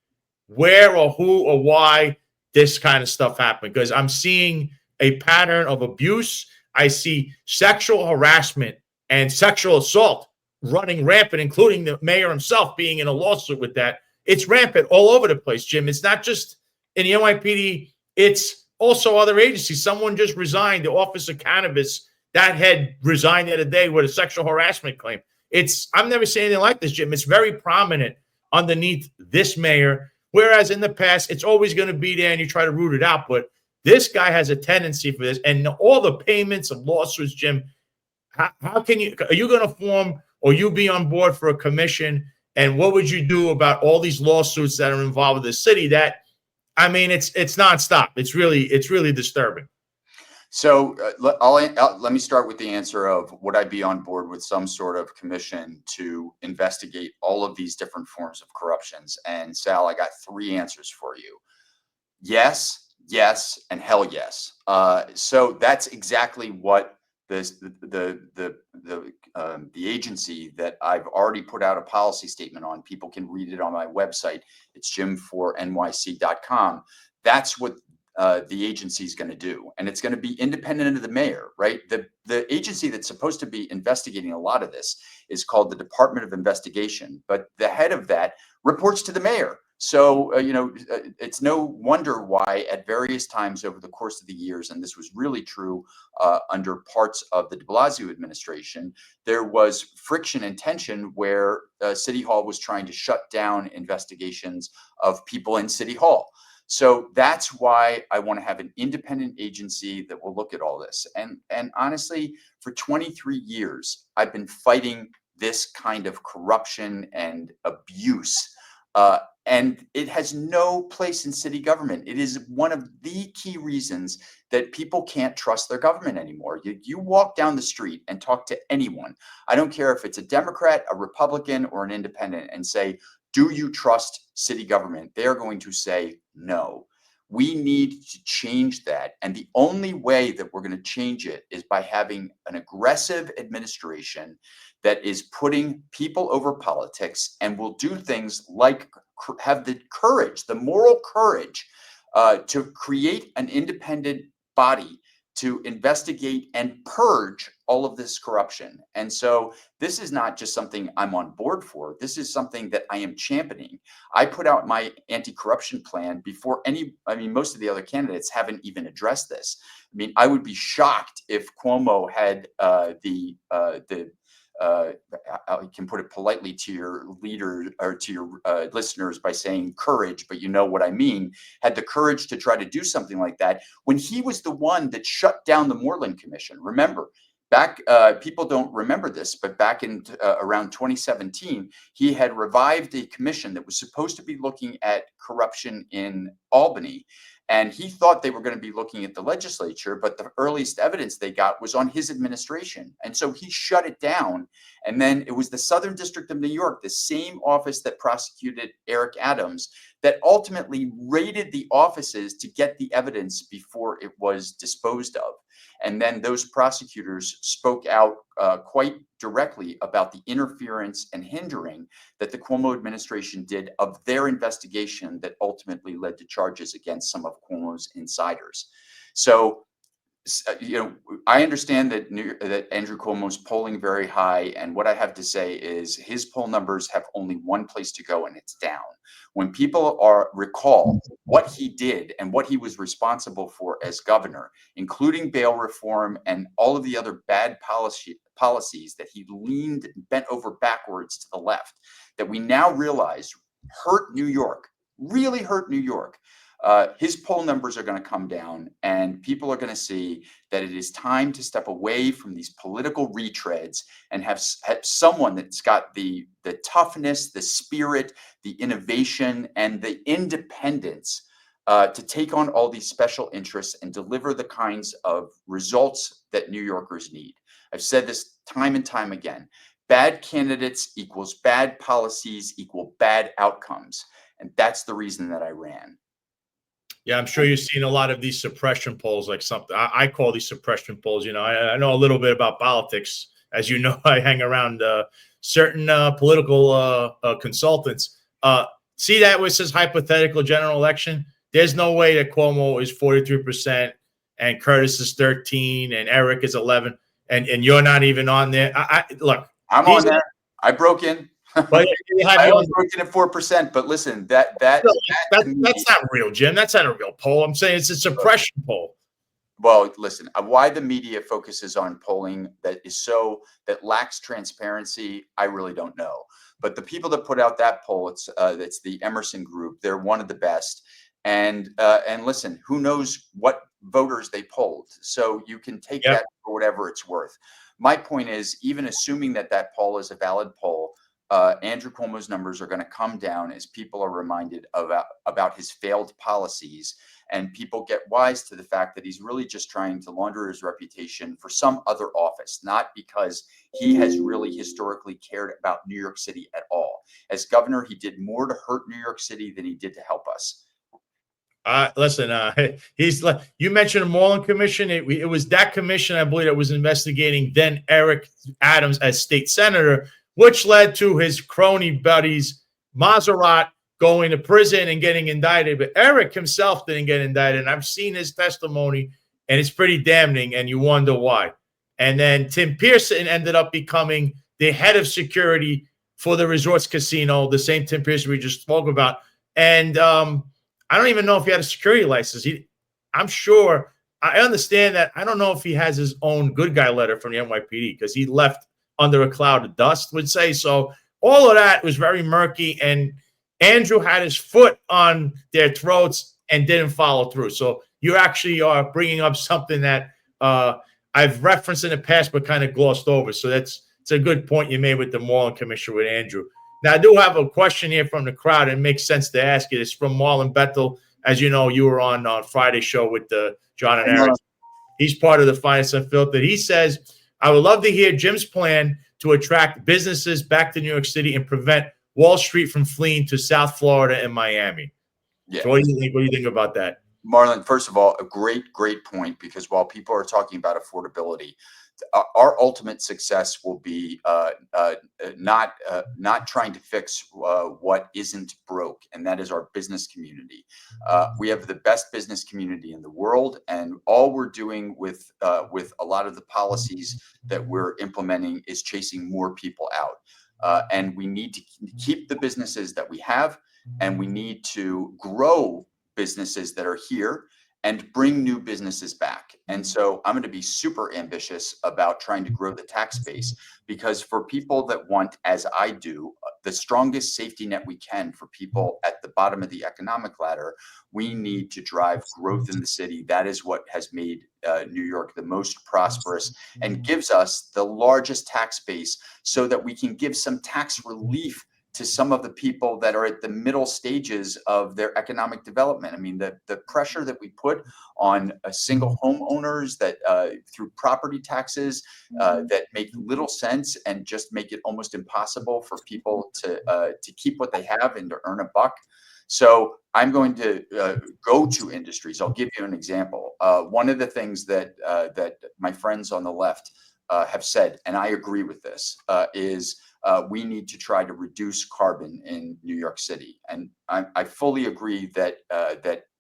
where or who or why this kind of stuff happened. Because I'm seeing a pattern of abuse. I see sexual harassment and sexual assault running rampant, including the mayor himself being in a lawsuit with that. It's rampant all over the place, Jim. It's not just in the NYPD. It's also other agencies. Someone just resigned, the Office of Cannabis. That head resigned the other day with a sexual harassment claim. I've never seen anything like this, Jim. It's very prominent underneath this mayor, whereas in the past, it's always going to be there and you try to root it out. But this guy has a tendency for this. And all the payments of lawsuits, Jim, how can you, are you going to form or you be on board for a commission? And what would you do about all these lawsuits that are involved with the city? That, I mean, it's nonstop. It's really disturbing. So let me start with the answer of, would I be on board with some sort of commission to investigate all of these different forms of corruptions? And Sal, I got 3 answers for you. Yes, yes, and hell yes. So that's exactly what the agency that I've already put out a policy statement on. People can read it on my website. It's jim4nyc.com. That's what the agency is going to do, and it's going to be independent of the mayor, right? The agency that's supposed to be investigating a lot of this is called the Department of Investigation, but the head of that reports to the mayor. So it's no wonder why at various times over the course of the years, and this was really true under parts of the de Blasio administration, there was friction and tension where City Hall was trying to shut down investigations of people in City Hall. So that's why I want to have an independent agency that will look at all this. And honestly, for 23 years, I've been fighting this kind of corruption and abuse. And it has no place in city government. It is one of the key reasons that people can't trust their government anymore. You walk down the street and talk to anyone. I don't care if it's a Democrat, a Republican, or an independent, and say, do you trust city government? They're going to say no. We need to change that. And the only way that we're going to change it is by having an aggressive administration that is putting people over politics and will do things like have the courage, the moral courage to create an independent body to investigate and purge all of this corruption. And so this is not just something I'm on board for. This is something that I am championing. I put out my anti-corruption plan before most of the other candidates haven't even addressed this. I mean, I would be shocked if Cuomo had I can put it politely to your leader or to your listeners by saying courage, but you know what I mean, had the courage to try to do something like that when he was the one that shut down the Moreland Commission. Remember, back, people don't remember this, but back in around 2017, he had revived a commission that was supposed to be looking at corruption in Albany. And he thought they were going to be looking at the legislature, but the earliest evidence they got was on his administration. And so he shut it down. And then it was the Southern District of New York, the same office that prosecuted Eric Adams, that ultimately raided the offices to get the evidence before it was disposed of. And then those prosecutors spoke out quite directly about the interference and hindering that the Cuomo administration did of their investigation that ultimately led to charges against some of Cuomo's insiders. So, I understand that Andrew Cuomo's polling very high, and what I have to say is his poll numbers have only one place to go, and it's down. When people recall what he did and what he was responsible for as governor, including bail reform and all of the other bad policies that he bent over backwards to the left, that we now realize hurt New York, really hurt New York. his poll numbers are going to come down, and people are going to see that it is time to step away from these political retreads and have someone that's got the toughness, the spirit, the innovation, and the independence to take on all these special interests and deliver the kinds of results that New Yorkers need. I've said this time and time again. Bad candidates equals bad policies equal bad outcomes. And that's the reason that I ran. Yeah, I'm sure you've seen a lot of these suppression polls, like something I call these suppression polls. You know, I know a little bit about politics. As you know, I hang around certain political consultants. See that where it says hypothetical general election? There's no way that Cuomo is 43% and Curtis is 13 and Eric is 11 and you're not even on there. Look, I'm on there. I broke in. But I only broke in at 4%. But listen, that's not real, Jim. That's not a real poll. I'm saying it's a suppression poll. Well, listen, why the media focuses on polling that lacks transparency, I really don't know. But the people that put out that poll, it's the Emerson Group. They're one of the best. And listen, who knows what voters they polled? So you can take that for whatever it's worth. My point is, even assuming that poll is a valid poll, Andrew Cuomo's numbers are going to come down as people are reminded about his failed policies, and people get wise to the fact that he's really just trying to launder his reputation for some other office, not because he has really historically cared about New York City at all. As governor, he did more to hurt New York City than he did to help us. Listen, he's like, you mentioned the Walden Commission. It was that commission, I believe, that was investigating then Eric Adams as state senator, which led to his crony buddies, Maserat, going to prison and getting indicted. But Eric himself didn't get indicted. And I've seen his testimony, and it's pretty damning, and you wonder why. And then Tim Pearson ended up becoming the head of security for the Resorts Casino, the same Tim Pearson we just spoke about. And I don't even know if he had a security license. I'm sure. I understand that. I don't know if he has his own good guy letter from the NYPD because he left under a cloud of dust, would say. So all of that was very murky, and Andrew had his foot on their throats and didn't follow through. So you actually are bringing up something that I've referenced in the past but kind of glossed over. So it's a good point you made with the Walden Commission with Andrew. Now, I do have a question here from the crowd. It makes sense to ask it. It's from Marlon Bethel. As you know, you were on Friday's show with John and Eric. He's part of the Finance Unfiltered. He says, I would love to hear Jim's plan to attract businesses back to New York City and prevent Wall Street from fleeing to South Florida and Miami. Yeah. So what do you think? What do you think about that? Marlon, first of all, a great point, because while people are talking about affordability, our ultimate success will be not trying to fix what isn't broke, and that is our business community. We have the best business community in the world, and all we're doing with a lot of the policies that we're implementing is chasing more people out. And we need to keep the businesses that we have, and we need to grow businesses that are here and bring new businesses back. And so I'm going to be super ambitious about trying to grow the tax base, because for people that want, as I do, the strongest safety net we can for people at the bottom of the economic ladder, we need to drive growth in the city. That is what has made New York the most prosperous and gives us the largest tax base, so that we can give some tax relief to some of the people that are at the middle stages of their economic development. I mean, the pressure that we put on single homeowners that through property taxes that make little sense and just make it almost impossible for people to keep what they have and to earn a buck. So I'm going to go to industries. I'll give you an example. One of the things that my friends on the left have said, and I agree with this, is we need to try to reduce carbon in New York City. And I fully agree that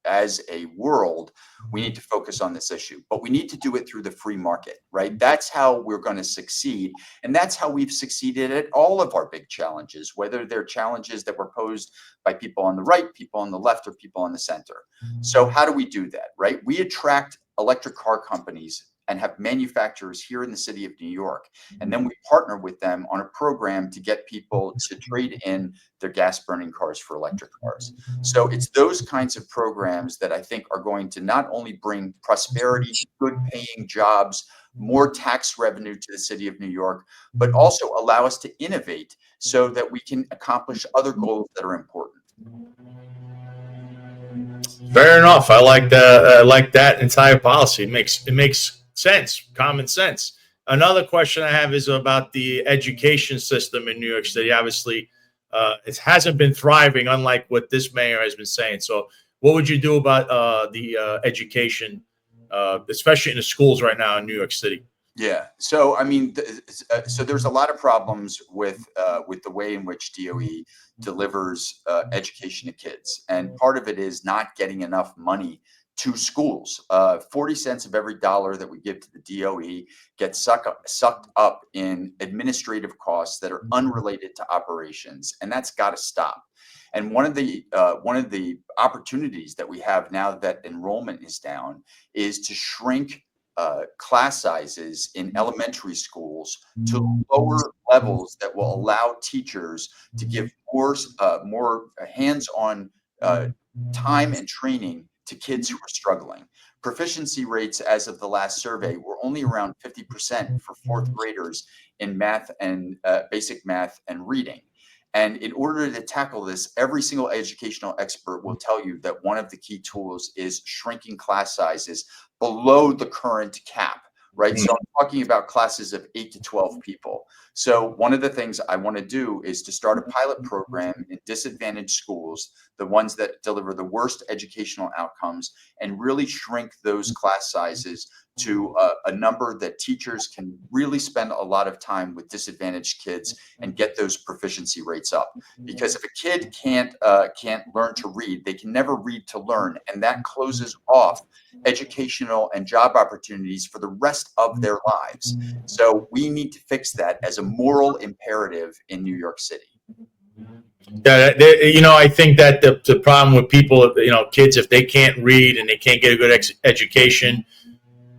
as a world, we need to focus on this issue, but we need to do it through the free market, right? That's how we're going to succeed. And that's how we've succeeded at all of our big challenges, whether they're challenges that were posed by people on the right, people on the left, or people on the center. So how do we do that, right? We attract electric car companies and have manufacturers here in the city of New York. And then we partner with them on a program to get people to trade in their gas burning cars for electric cars. So it's those kinds of programs that I think are going to not only bring prosperity, good paying jobs, more tax revenue to the city of New York, but also allow us to innovate so that we can accomplish other goals that are important. Fair enough. I like that entire policy. It makes sense, common sense. Another question I have is about the education system in New York City. Obviously, it hasn't been thriving, unlike what this mayor has been saying. So, what would you do about the education, especially in the schools right now in New York City? Yeah. So, I mean, so there's a lot of problems with the way in which DOE delivers education to kids, and part of it is not getting enough money to schools. 40 cents of every dollar that we give to the DOE gets sucked up in administrative costs that are unrelated to operations, and that's got to stop. And one of the opportunities that we have now that enrollment is down is to shrink class sizes in elementary schools to lower levels that will allow teachers to give more hands-on time and training to kids who are struggling. Proficiency rates as of the last survey were only around 50% for fourth graders in math and basic math and reading. And in order to tackle this, every single educational expert will tell you that one of the key tools is shrinking class sizes below the current cap, right? So I'm talking about classes of 8 to 12 people. So one of the things I want to do is to start a pilot program in disadvantaged schools, the ones that deliver the worst educational outcomes, and really shrink those class sizes to a number that teachers can really spend a lot of time with disadvantaged kids and get those proficiency rates up. Because if a kid can't learn to read, they can never read to learn, and that closes off educational and job opportunities for the rest of their lives. So we need to fix that as a moral imperative in New York City. Yeah, I think that the problem with people, kids, if they can't read and they can't get a good education,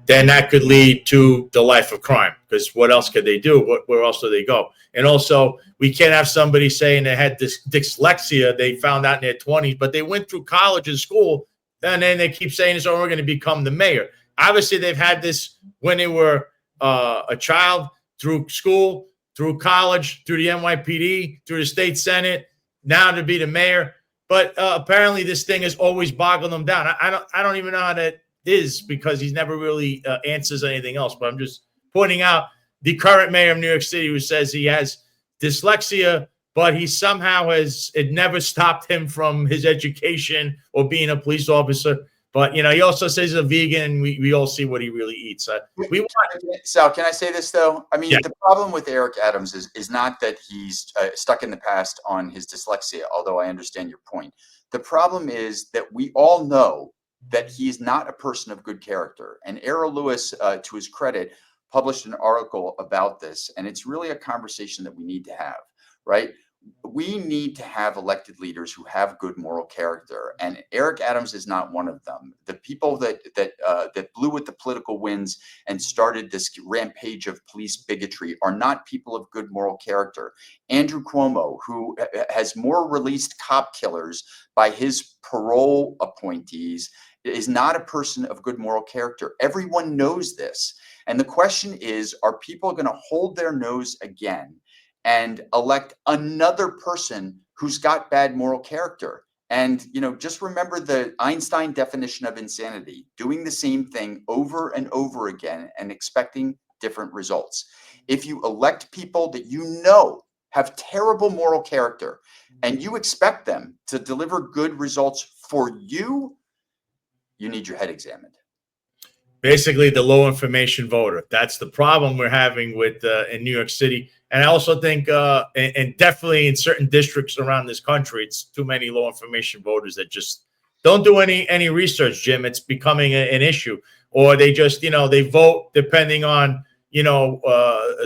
then that could lead to the life of crime. Because what else could they do? Where else do they go? And also, we can't have somebody saying they had dyslexia, they found out in their 20s, but they went through college and school, and then they keep saying this, oh, we're going to become the mayor. Obviously, they've had this when they were a child, through school, through college, through the NYPD, through the state senate, now to be the mayor. But apparently, this thing has always boggled them down. I don't even know how that is, because he's never really answers anything else. But I'm just pointing out the current mayor of New York City, who says he has dyslexia, but he somehow it never stopped him from his education or being a police officer. But, he also says he's a vegan, and we all see what he really eats. Sal, can I say this, though? I mean, yeah. The problem with Eric Adams is not that he's stuck in the past on his dyslexia, although I understand your point. The problem is that we all know that he's not a person of good character. And Errol Lewis, to his credit, published an article about this. And it's really a conversation that we need to have, right? We need to have elected leaders who have good moral character, and Eric Adams is not one of them. The people that blew with the political winds and started this rampage of police bigotry are not people of good moral character. Andrew Cuomo, who has more released cop killers by his parole appointees, is not a person of good moral character. Everyone knows this, and the question is: are people going to hold their nose again and elect another person who's got bad moral character? And, just remember the Einstein definition of insanity: doing the same thing over and over again and expecting different results. If you elect people that have terrible moral character and you expect them to deliver good results for you, you need your head examined. Basically, the low information voter. That's the problem we're having with in New York City. And I also think, and definitely in certain districts around this country, it's too many low information voters that just don't do any research, Jim. It's becoming an issue. Or they just, they vote depending on,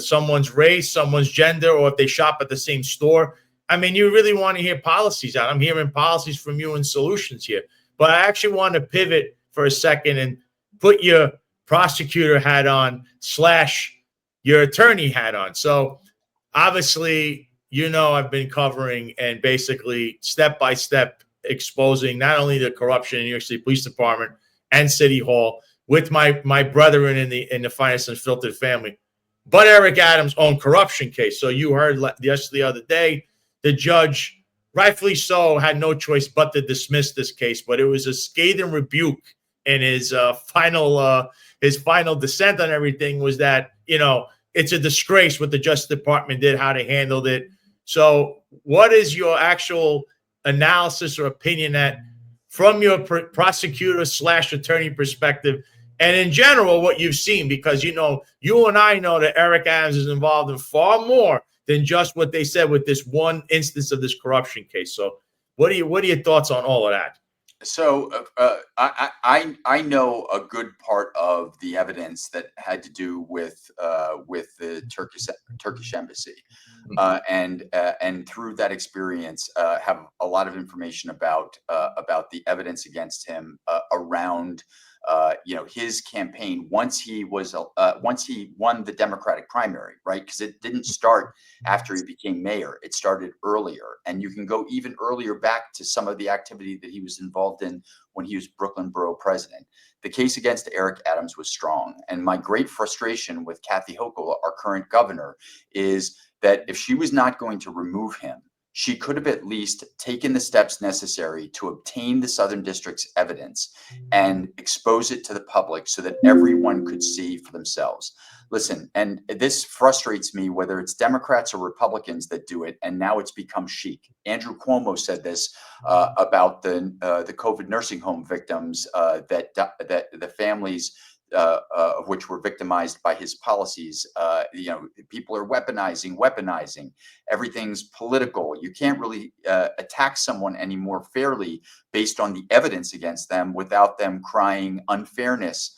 someone's race, someone's gender, or if they shop at the same store. I mean, you really want to hear policies out. I'm hearing policies from you and solutions here. But I actually want to pivot for a second and put your prosecutor hat on / your attorney hat on. So obviously, I've been covering and basically step by step exposing not only the corruption in New York City Police Department and City Hall with my brethren in the Finest and Filtered family, but Eric Adams' own corruption case. So you heard just the other day, the judge, rightfully so, had no choice but to dismiss this case. But it was a scathing rebuke in his final dissent on everything was that, it's a disgrace what the Justice Department did, how they handled it. So what is your actual analysis or opinion that from your prosecutor / attorney perspective, and in general, what you've seen, because, you and I know that Eric Adams is involved in far more than just what they said with this one instance of this corruption case. So what are your thoughts on all of that? So I know a good part of the evidence that had to do with the Turkish embassy, and through that experience, have a lot of information about the evidence against him around his campaign once he won the Democratic primary, right? Because it didn't start after he became mayor. It started earlier. And you can go even earlier back to some of the activity that he was involved in when he was Brooklyn Borough president. The case against Eric Adams was strong. And my great frustration with Kathy Hochul, our current governor, is that if she was not going to remove him, she could have at least taken the steps necessary to obtain the Southern District's evidence and expose it to the public so that everyone could see for themselves. Listen, and this frustrates me, whether it's Democrats or Republicans that do it, and now it's become chic. Andrew Cuomo said this about the COVID nursing home victims that the families of which were victimized by his policies. People are weaponizing. Everything's political. You can't really attack someone anymore fairly based on the evidence against them without them crying unfairness.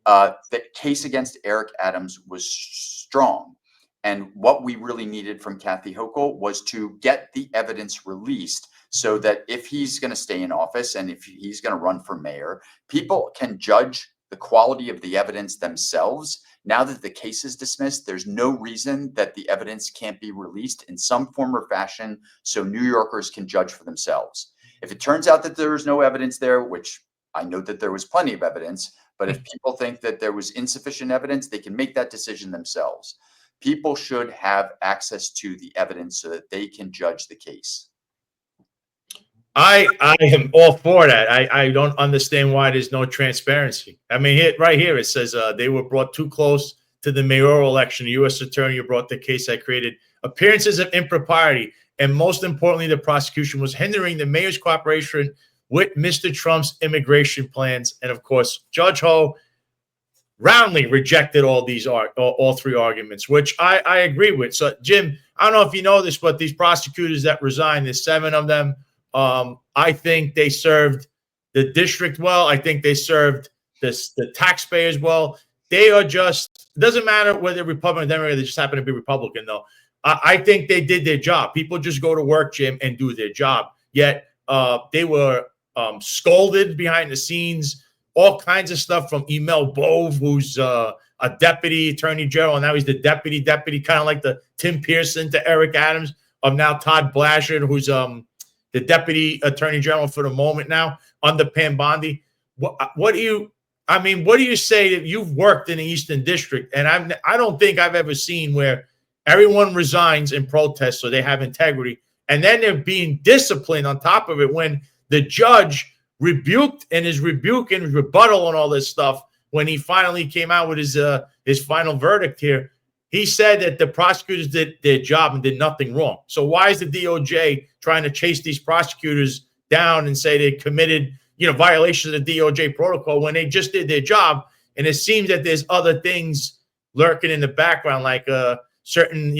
The case against Eric Adams was strong. And what we really needed from Kathy Hochul was to get the evidence released so that if he's going to stay in office and if he's going to run for mayor, people can judge the quality of the evidence themselves. Now that the case is dismissed, there's no reason that the evidence can't be released in some form or fashion so New Yorkers can judge for themselves. If it turns out that there is no evidence there, which I know that there was plenty of evidence, but if people think that there was insufficient evidence, they can make that decision themselves. People should have access to the evidence so that they can judge the case. I am all for that. I don't understand why there's no transparency. I mean, right here, it says they were brought too close to the mayoral election. The U.S. attorney brought the case that created appearances of impropriety. And most importantly, the prosecution was hindering the mayor's cooperation with Mr. Trump's immigration plans. And of course, Judge Ho roundly rejected all three arguments, which I agree with. So, Jim, I don't know if you know this, but these prosecutors that resigned, there's 7 of them. I think they served the district well. I think they served the taxpayers well. They are just, it doesn't matter whether Republican or Democrat, they just happen to be Republican, though. I think they did their job. People just go to work, Jim, and do their job. Yet they were scolded behind the scenes, all kinds of stuff from Emil Bove, who's a deputy attorney general, and now he's the deputy, kind of like the Tim Pearson to Eric Adams, of now Todd Blanchard, who's the deputy attorney general for the moment now under Pam Bondi. What do you say that you've worked in the Eastern District? And I don't think I've ever seen where everyone resigns in protest so they have integrity, and then they're being disciplined on top of it when the judge rebuked and his rebuke and his rebuttal and all this stuff when he finally came out with his final verdict here. He said that the prosecutors did their job and did nothing wrong. So why is the DOJ trying to chase these prosecutors down and say they committed, violations of the DOJ protocol when they just did their job? And it seems that there's other things lurking in the background, like a certain,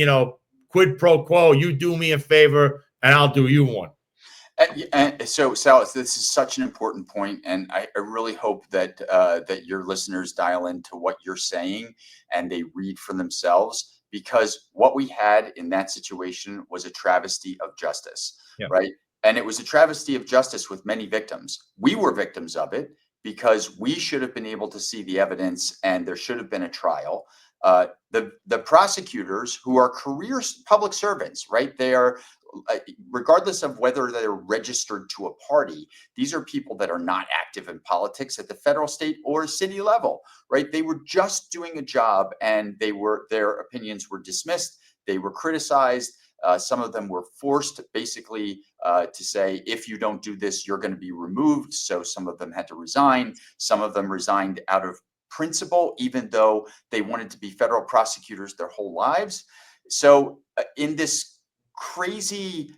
quid pro quo. You do me a favor and I'll do you one. And so, Sal, this is such an important point, and I really hope that that your listeners dial into what you're saying and they read for themselves, because what we had in that situation was a travesty of justice, right? And it was a travesty of justice with many victims. We were victims of it because we should have been able to see the evidence and there should have been a trial. The prosecutors, who are career public servants, right? They are, regardless of whether they're registered to a party, these are people that are not active in politics at the federal, state, or city level, right? They were just doing a job, and their opinions were dismissed. They were criticized. Some of them were forced basically to say, if you don't do this, you're going to be removed. So some of them had to resign. Some of them resigned out of principle, even though they wanted to be federal prosecutors their whole lives. So in this crazy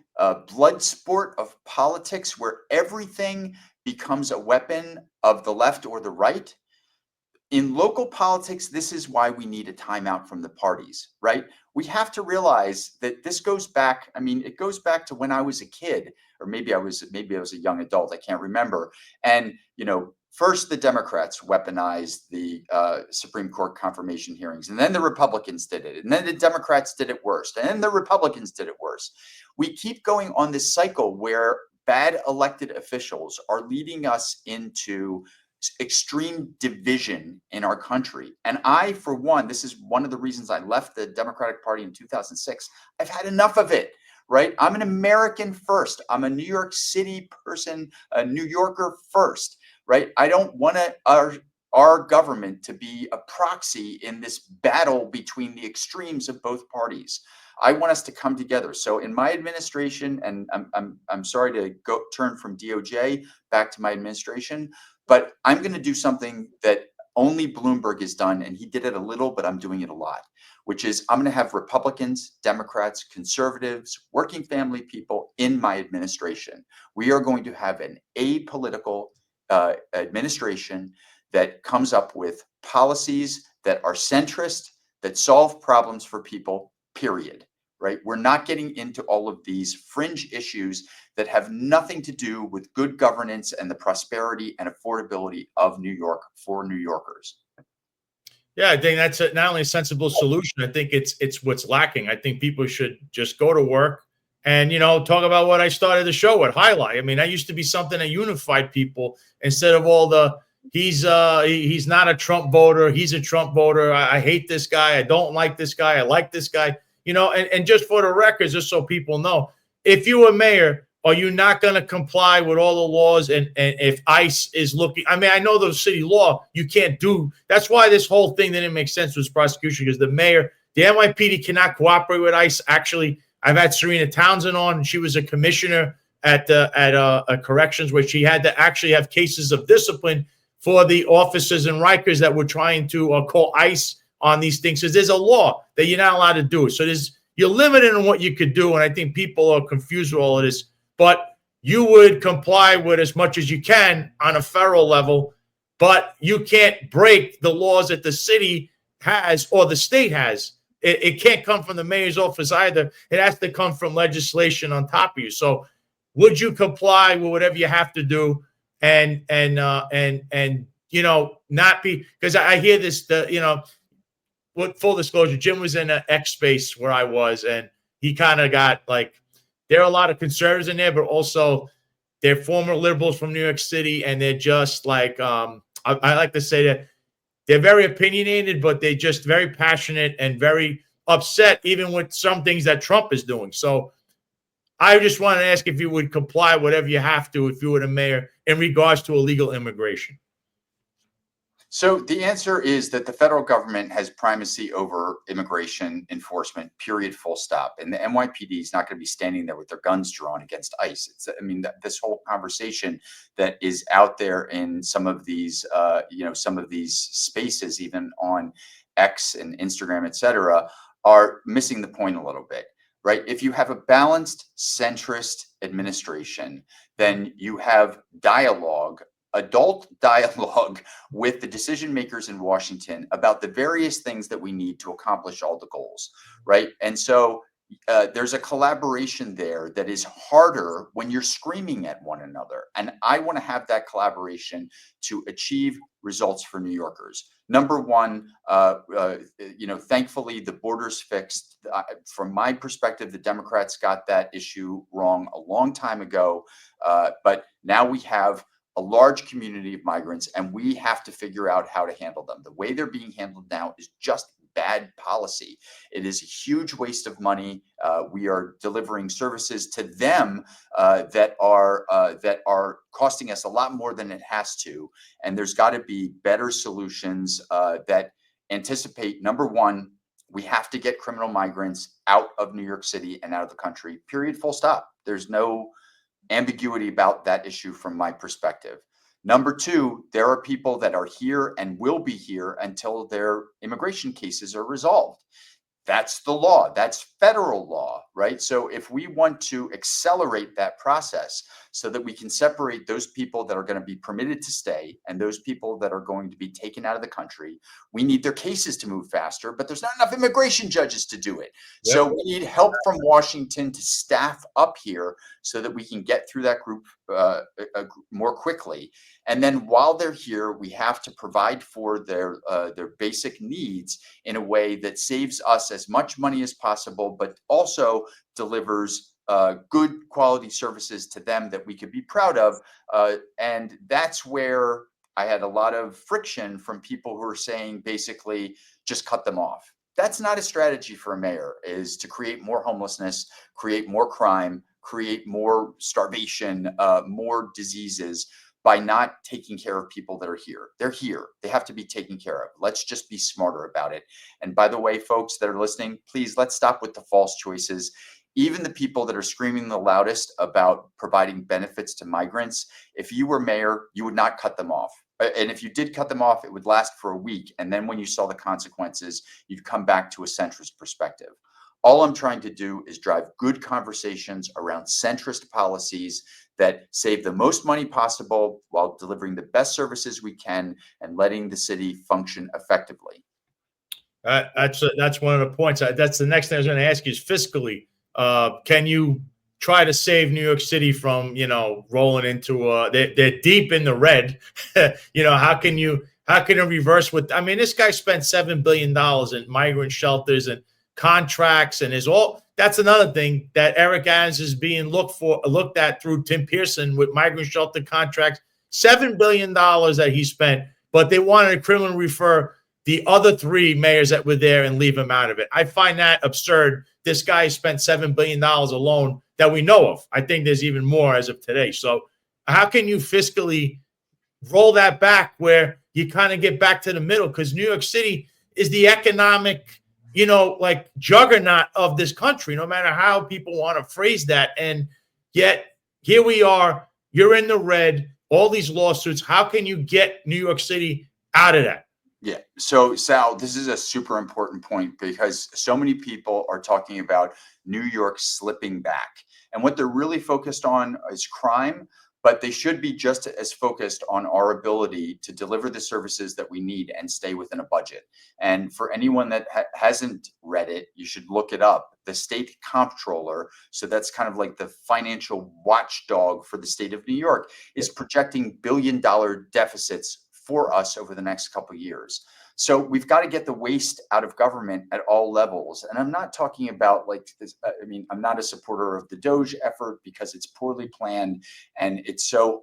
blood sport of politics where everything becomes a weapon of the left or the right, in local politics, this is why we need a timeout from the parties, right? We have to realize that this goes back. I mean, it goes back to when I was a kid, or maybe I was a young adult. I can't remember. And first the Democrats weaponized the Supreme Court confirmation hearings, and then the Republicans did it, and then the Democrats did it worse, and then the Republicans did it worse. We keep going on this cycle where bad elected officials are leading us into extreme division in our country. And I, for one, this is one of the reasons I left the Democratic Party in 2006. I've had enough of it, right? I'm an American first. I'm a New York City person, a New Yorker first, right? I don't want our government to be a proxy in this battle between the extremes of both parties. I want us to come together. So in my administration, and I'm sorry to turn from DOJ back to my administration, but I'm going to do something that only Bloomberg has done, and he did it a little, but I'm doing it a lot, which is I'm going to have Republicans, Democrats, conservatives, working family people in my administration. We are going to have an apolitical administration that comes up with policies that are centrist, that solve problems for people, period. Right? We're not getting into all of these fringe issues that have nothing to do with good governance and the prosperity and affordability of New York for New Yorkers. Yeah, I think that's not only a sensible solution. I think it's what's lacking. I think people should just go to work and talk about what I started the show with, highlight. I mean, that used to be something that unified people instead of all the he's not a Trump voter, he's a Trump voter. I hate this guy. I don't like this guy. I like this guy. And just for the record, just so people know, if you were mayor, are you not going to comply with all the laws? And if ICE is looking, I mean, I know the city law, you can't do. That's why this whole thing didn't make sense with prosecution, because the mayor, the NYPD cannot cooperate with ICE. Actually, I've had Serena Townsend on, and she was a commissioner at corrections where she had to actually have cases of discipline for the officers and Rikers that were trying to call ICE on these things, because there's a law that you're not allowed to do it. So you're limited in what you could do, and I think people are confused with all of this. But you would comply with as much as you can on a federal level, but you can't break the laws that the city has or the state has. It can't come from the mayor's office either. It has to come from legislation on top of you. So would you comply with whatever you have to do and not be, because I hear this, with full disclosure, Jim was in an X space where I was, and he kind of got like, there are a lot of conservatives in there, but also they're former liberals from New York City, and they're just like, I like to say that they're very opinionated, but they're just very passionate and very upset, even with some things that Trump is doing. So I just want to ask if you would comply whatever you have to if you were the mayor in regards to illegal immigration. So the answer is that the federal government has primacy over immigration enforcement, period, full stop. And the NYPD is not going to be standing there with their guns drawn against ICE. This whole conversation that is out there in some of these spaces, even on X and Instagram, et cetera, are missing the point a little bit, right? If you have a balanced centrist administration, then you have adult dialogue with the decision makers in Washington about the various things that we need to accomplish all the goals, right? And so there's a collaboration there that is harder when you're screaming at one another. And I want to have that collaboration to achieve results for New Yorkers. Number one, thankfully the border's fixed. From my perspective, the Democrats got that issue wrong a long time ago, but now we have a large community of migrants, and we have to figure out how to handle them. The way they're being handled now is just bad policy. It is a huge waste of money. We are delivering services to them that are costing us a lot more than it has to. And there's got to be better solutions that anticipate, number one, we have to get criminal migrants out of New York City and out of the country, period, full stop. There's no ambiguity about that issue from my perspective. Number two, there are people that are here and will be here until their immigration cases are resolved. That's the law. That's federal law, right? So if we want to accelerate that process so that we can separate those people that are going to be permitted to stay and those people that are going to be taken out of the country, we need their cases to move faster, but there's not enough immigration judges to do it. Yep. So we need help from Washington to staff up here so that we can get through that group more quickly. And then while they're here, we have to provide for their basic needs in a way that saves us as much money as possible, but also delivers good quality services to them that we could be proud of. And that's where I had a lot of friction from people who are saying basically just cut them off. That's not a strategy for a mayor, is to create more homelessness, create more crime, create more starvation, more diseases by not taking care of people that are here. They're here. They have to be taken care of. Let's just be smarter about it. And by the way, folks that are listening, please, let's stop with the false choices. Even the people that are screaming the loudest about providing benefits to migrants, if you were mayor, you would not cut them off. And if you did cut them off, it would last for a week. And then when you saw the consequences, you'd come back to a centrist perspective. All I'm trying to do is drive good conversations around centrist policies that save the most money possible while delivering the best services we can and letting the city function effectively. That's one of the points. That's the next thing I was going to ask you is fiscally. Can you try to save New York City from, rolling into they're deep in the red. How can it reverse with, this guy spent $7 billion in migrant shelters and contracts and that's another thing that Eric Adams is being looked at through Tim Pearson with migrant shelter contracts, $7 billion that he spent, but they wanted to criminally refer the other three mayors that were there and leave him out of it. I find that absurd. This guy spent $7 billion alone that we know of. I think there's even more as of today. So how can you fiscally roll that back where you kind of get back to the middle? Because New York City is the economic, juggernaut of this country, no matter how people want to phrase that. And yet here we are, you're in the red, all these lawsuits. How can you get New York City out of that? Yeah. So, Sal, this is a super important point because so many people are talking about New York slipping back. And what they're really focused on is crime, but they should be just as focused on our ability to deliver the services that we need and stay within a budget. And for anyone that hasn't read it, you should look it up. The state comptroller, so that's kind of like the financial watchdog for the state of New York, is projecting billion-dollar deficits for us over the next couple of years. So we've got to get the waste out of government at all levels. And I'm not talking about like this. I'm not a supporter of the Doge effort because it's poorly planned and it's so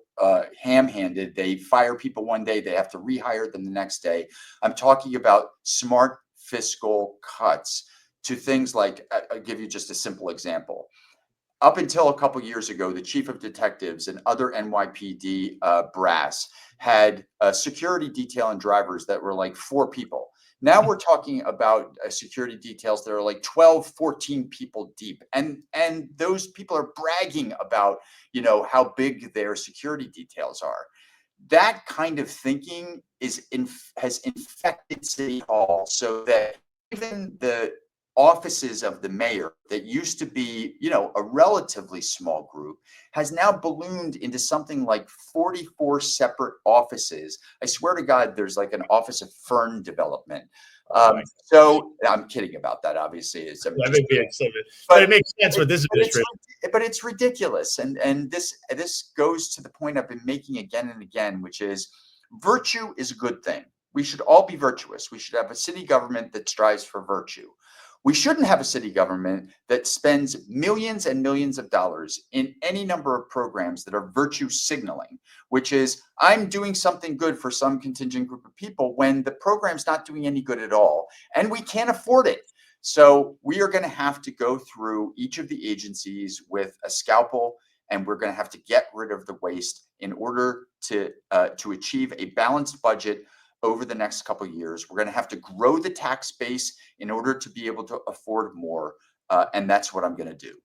ham-handed. They fire people one day, they have to rehire them the next day. I'm talking about smart fiscal cuts to things like, I'll give you just a simple example. Up until a couple of years ago, the chief of detectives and other NYPD brass had a security detail and drivers that were like 4 people. Now we're talking about security details that are like 12, 14 people deep. And those people are bragging about, how big their security details are. That kind of thinking has infected City Hall so that even the offices of the mayor that used to be, a relatively small group has now ballooned into something like 44 separate offices. I swear to God, there's like an office of fern development. So I'm kidding about that. Obviously, but it makes sense with this administration. But it's ridiculous. And this goes to the point I've been making again and again, which is virtue is a good thing. We should all be virtuous. We should have a city government that strives for virtue. We shouldn't have a city government that spends millions and millions of dollars in any number of programs that are virtue signaling, which is I'm doing something good for some contingent group of people when the program's not doing any good at all, and we can't afford it. So we are going to have to go through each of the agencies with a scalpel, and we're going to have to get rid of the waste in order to achieve a balanced budget over the next couple of years. We're going to have to grow the tax base in order to be able to afford more, and that's what I'm going to do.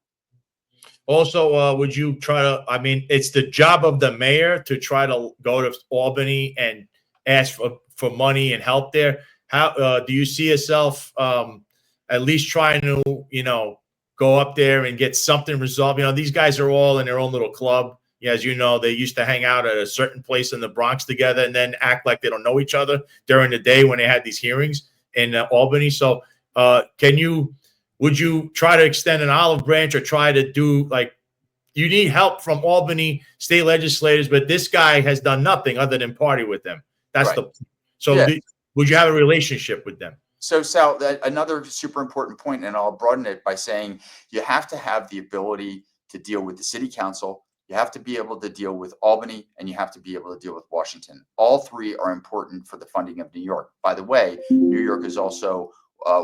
Also, would you try to, I mean, it's the job of the mayor to try to go to Albany and ask for money and help there. How do you see yourself at least trying to, go up there and get something resolved? These guys are all in their own little club. Yeah, as you know, they used to hang out at a certain place in the Bronx together and then act like they don't know each other during the day when they had these hearings in Albany. So would you try to extend an olive branch or try to do, like, you need help from Albany state legislators, but this guy has done nothing other than party with them. That's right. Would you have a relationship with them? So, Sal, another super important point, and I'll broaden it by saying you have to have the ability to deal with the city council. You have to be able to deal with Albany, and you have to be able to deal with Washington. All three are important for the funding of New York. By the way, New York is also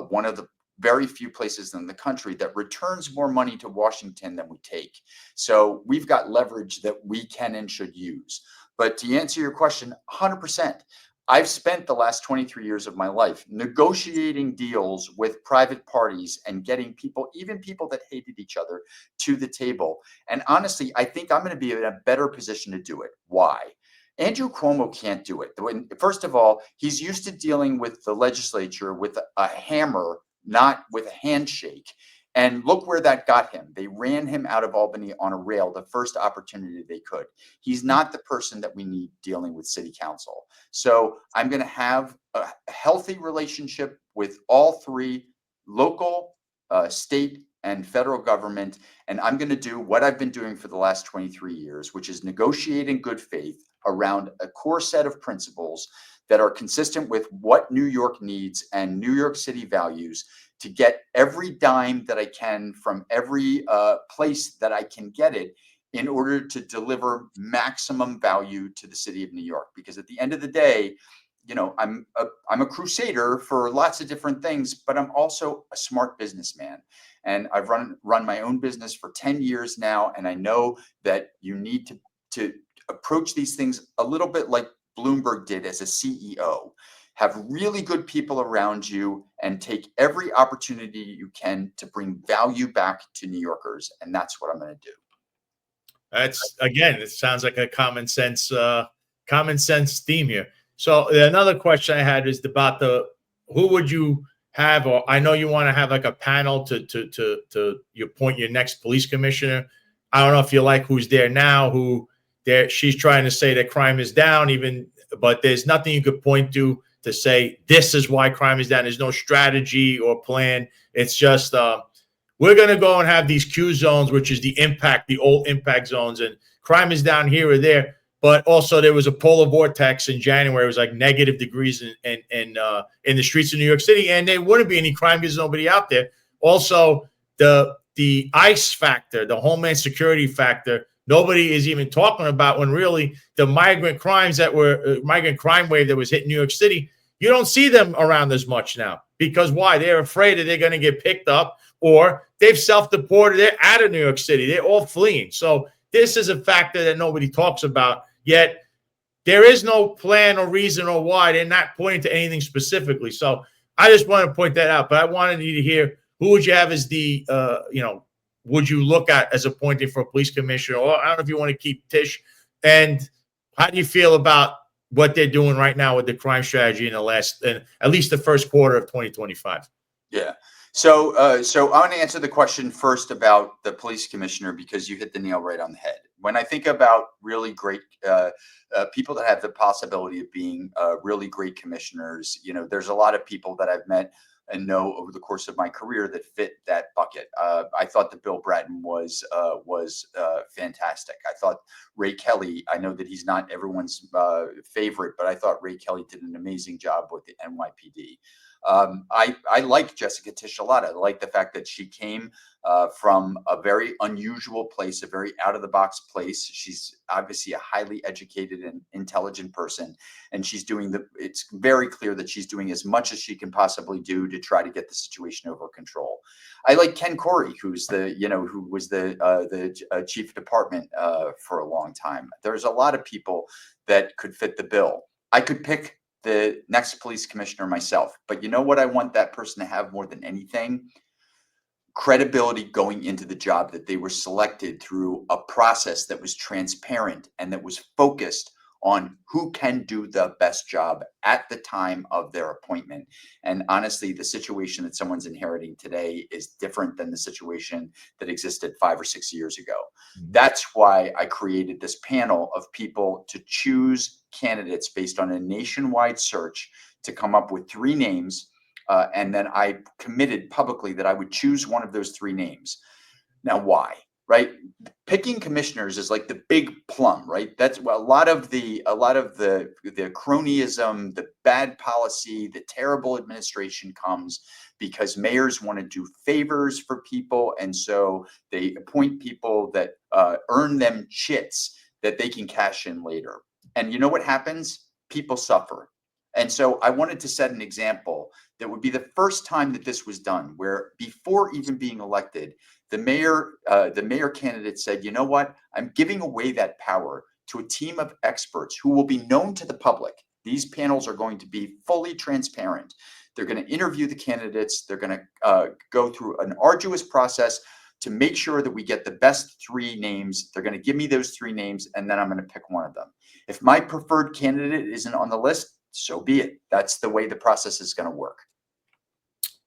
one of the very few places in the country that returns more money to Washington than we take. So we've got leverage that we can and should use. But to answer your question, 100%. I've spent the last 23 years of my life negotiating deals with private parties and getting people, even people that hated each other, to the table. And honestly, I think I'm going to be in a better position to do it. Why? Andrew Cuomo can't do it. First of all, he's used to dealing with the legislature with a hammer, not with a handshake. And look where that got him. They ran him out of Albany on a rail the first opportunity they could. He's not the person that we need dealing with city council. So I'm going to have a healthy relationship with all three, local, state, and federal government. And I'm going to do what I've been doing for the last 23 years, which is negotiate in good faith around a core set of principles that are consistent with what New York needs and New York City values, to get every dime that I can from every place that I can get it in order to deliver maximum value to the city of New York. Because at the end of the day, I'm a crusader for lots of different things, but I'm also a smart businessman. And I've run my own business for 10 years now. And I know that you need to approach these things a little bit like Bloomberg did as a CEO. Have really good people around you and take every opportunity you can to bring value back to New Yorkers. And that's what I'm going to do. That's, again, it sounds like a common sense theme here. So another question I had is about who would you have, or I know you want to have like a panel to appoint your next police commissioner. I don't know if you like who's there now, she's trying to say that crime is down, but there's nothing you could point to say this is why crime is down. There's no strategy or plan. It's just we're going to go and have these Q zones, which is the old impact zones, and crime is down here or there. But also there was a polar vortex in January. It was like negative degrees in the streets of New York City, and there wouldn't be any crime because nobody out there. Also, the ICE factor, the Homeland Security factor, nobody is even talking about, when really the migrant crime wave that was hitting New York City, you don't see them around as much now. Because why? They're afraid that they're going to get picked up, or they've self-deported. They're out of New York City. They're all fleeing. So this is a factor that nobody talks about, yet there is no plan or reason or why. They're not pointing to anything specifically. So I just want to point that out. But I wanted you to hear, who would you have as would you look at as appointing for a police commissioner? Or I don't know if you want to keep Tish. And how do you feel about what they're doing right now with the crime strategy in at least the first quarter of 2025? Yeah. So I'm going to answer the question first about the police commissioner, because you hit the nail right on the head. When I think about really great people that have the possibility of being really great commissioners, there's a lot of people that I've met and know over the course of my career that fit that bucket. I thought that Bill Bratton was fantastic. I thought Ray Kelly, I know that he's not everyone's favorite, but I thought Ray Kelly did an amazing job with the NYPD. I like Jessica Tisch a lot. I like the fact that she came from a very unusual place, a very out of the box place. She's obviously a highly educated and intelligent person, and it's very clear that she's doing as much as she can possibly do to try to get the situation over control. I like Ken Corey, who was the chief of department for a long time. There's a lot of people that could fit the bill. I could pick the next police commissioner myself, but you know what I want that person to have more than anything? Credibility going into the job, that they were selected through a process that was transparent and that was focused on who can do the best job at the time of their appointment. And honestly, the situation that someone's inheriting today is different than the situation that existed 5 or 6 years ago. That's why I created this panel of people to choose candidates based on a nationwide search to come up with 3 names. And then I committed publicly that I would choose one of those 3 names. Now, why? Right? Picking commissioners is like the big plum, right? That's a lot of the cronyism, the bad policy, the terrible administration comes because mayors want to do favors for people, and so they appoint people that earn them chits that they can cash in later. And you know what happens? People suffer. And so I wanted to set an example that would be the first time that this was done, where before even being elected, the mayor candidate said, you know what, I'm giving away that power to a team of experts who will be known to the public. These panels are going to be fully transparent. They're going to interview the candidates. They're going to go through an arduous process to make sure that we get the best 3 names. They're going to give me those 3 names, and then I'm going to pick one of them. If my preferred candidate isn't on the list, so be it. That's the way the process is going to work.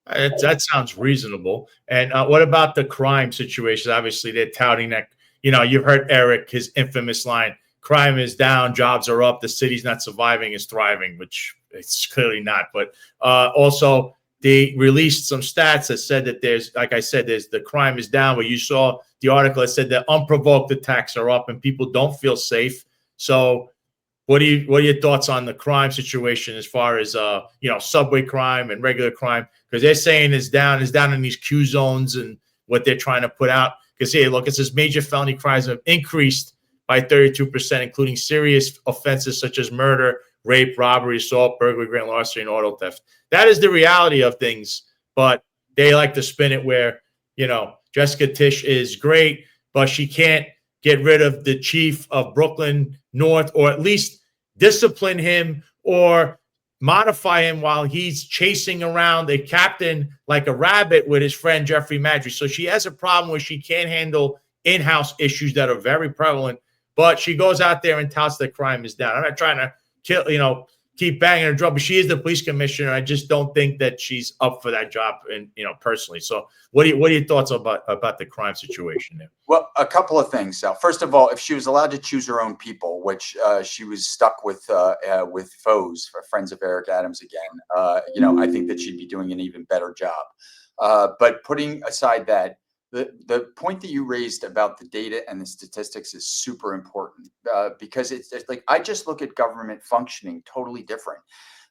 That sounds reasonable. And what about the crime situation? Obviously, they're touting that, you've heard Eric, his infamous line, crime is down, jobs are up, the city's not surviving, it's thriving, which it's clearly not. But also, they released some stats that said that the crime is down, but you saw the article that said that unprovoked attacks are up and people don't feel safe. So what are your thoughts on the crime situation as far as subway crime and regular crime? Because they're saying it's down in these Q zones and what they're trying to put out. Because hey, look, it says major felony crimes have increased by 32%, including serious offenses such as murder, rape, robbery, assault, burglary, grand larceny, and auto theft. That is the reality of things, but they like to spin it where Jessica Tisch is great, but she can't get rid of the chief of Brooklyn North, or at least discipline him or modify him while he's chasing around a captain like a rabbit with his friend Jeffrey Madry. So she has a problem where she can't handle in-house issues that are very prevalent, but she goes out there and touts that crime is down. I'm not trying to keep banging her drum, but she is the police commissioner. I just don't think that she's up for that job, and personally. So what are your thoughts about the crime situation there? Well, a couple of things, Sal. First of all, if she was allowed to choose her own people, which she was stuck with foes, friends of Eric Adams again, I think that she'd be doing an even better job. But putting aside that, the point that you raised about the data and the statistics is super important because it's like I just look at government functioning totally different.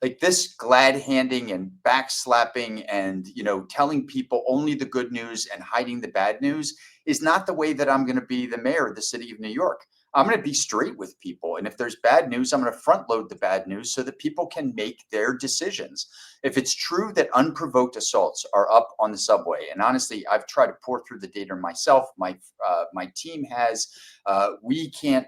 Like this glad handing and backslapping and telling people only the good news and hiding the bad news is not the way that I'm going to be the mayor of the city of New York. I'm going to be straight with people, and if there's bad news, I'm going to front load the bad news so that people can make their decisions. If it's true that unprovoked assaults are up on the subway, and honestly, I've tried to pour through the data myself. My team has. We can't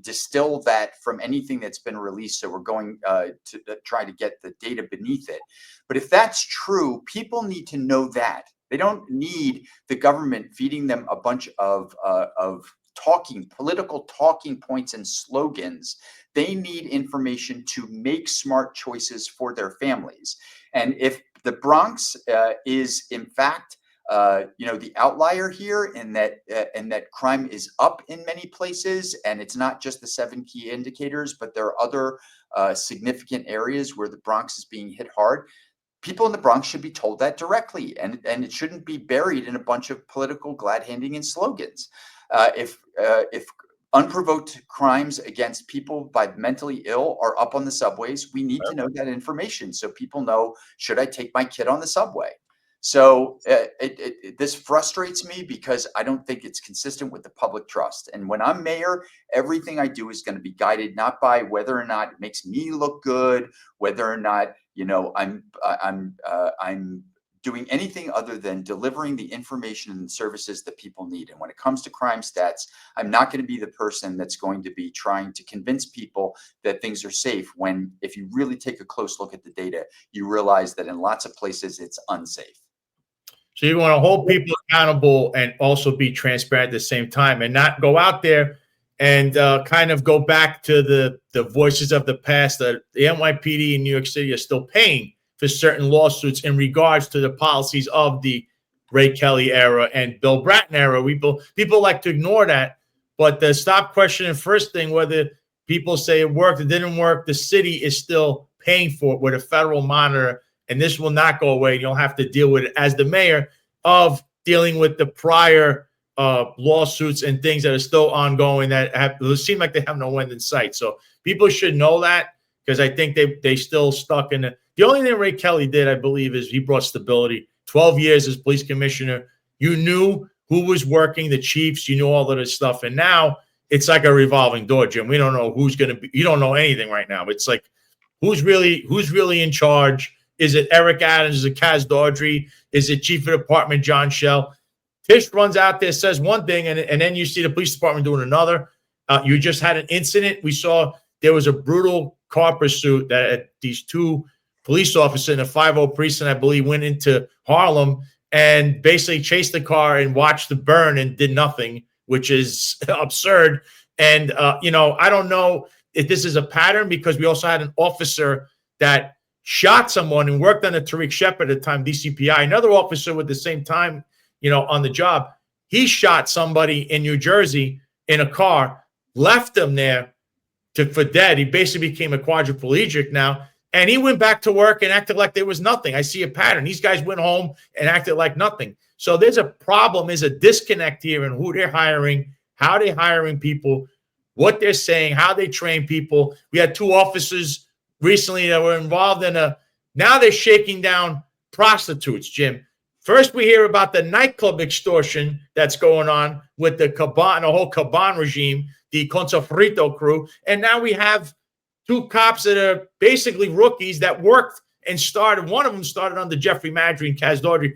distill that from anything that's been released, so we're going to try to get the data beneath it. But if that's true, people need to know that. They don't need the government feeding them a bunch of political talking points and slogans. They need information to make smart choices for their families. And if the Bronx is in fact, the outlier here, and that crime is up in many places, and it's not just the 7 key indicators, but there are other significant areas where the Bronx is being hit hard. People in the Bronx should be told that directly, and it shouldn't be buried in a bunch of political glad handing and slogans. If unprovoked crimes against people by mentally ill are up on the subways. We need to know that information so people know, should I take my kid on the subway? So this frustrates me because I don't think it's consistent with the public trust. And when I'm mayor, everything I do is going to be guided not by whether or not it makes me look good, whether or not, you know, I'm doing anything other than delivering the information and services that people need. And when it comes to crime stats, I'm not going to be the person that's going to be trying to convince people that things are safe, when if you really take a close look at the data, you realize that in lots of places it's unsafe. So you want to hold people accountable and also be transparent at the same time, and not go out there and kind of go back to the voices of the past that the NYPD in New York City are still paying for certain lawsuits in regards to the policies of the Ray Kelly era and Bill Bratton era. People like to ignore that, but the stop, question, first thing, whether people say it worked, it didn't work, the city is still paying for it with a federal monitor, and this will not go away. You'll have to deal with it as the mayor of dealing with the prior lawsuits and things that are still ongoing that seem like they have no end in sight. So people should know that, because I think they still stuck in the only thing Ray Kelly did, I believe, is he brought stability. 12 years as police commissioner, you knew who was working, the chiefs, you knew all of this stuff. And now it's like a revolving door, Jim. We don't know who's going to be. You don't know anything right now. It's like, who's really in charge? Is it Eric Adams? Is it Kaz Daughtry? Is it Chief of Department John Schell? Tish runs out there, says one thing, and then you see the police department doing another. You just had an incident. We saw there was a brutal car pursuit that these two police officers in a 5-0 precinct, I believe, went into Harlem and basically chased the car and watched it burn and did nothing, which is absurd. And, I don't know if this is a pattern, because we also had an officer that shot someone and worked under Tariq Shepard at the time, DCPI, another officer with the same time, on the job. He shot somebody in New Jersey in a car, left him there for dead. He basically became a quadriplegic now. And he went back to work and acted like there was nothing. I see a pattern. These guys went home and acted like nothing. So there's a problem, there's a disconnect here in who they're hiring, how they're hiring people, what they're saying, how they train people. We had 2 officers recently that were involved in now they're shaking down prostitutes, Jim. First, we hear about the nightclub extortion that's going on with the Caban, the whole Caban regime, the Consofrito crew. And now we have 2 cops that are basically rookies that worked and started. One of them started under Jeffrey Madry and Kaz Daughtry,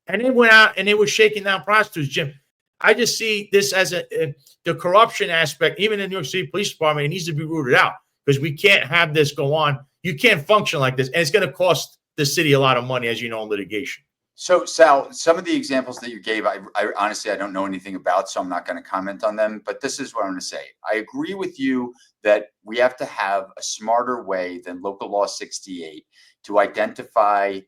and they went out and they were shaking down prostitutes, Jim. I just see this as the corruption aspect, even in New York City Police Department. It needs to be rooted out, because we can't have this go on. You can't function like this, and it's going to cost the city a lot of money, as you know, in litigation. So, Sal, some of the examples that you gave, I honestly, I don't know anything about, so I'm not going to comment on them. But this is what I'm going to say. I agree with you that we have to have a smarter way than Local Law 68 to identify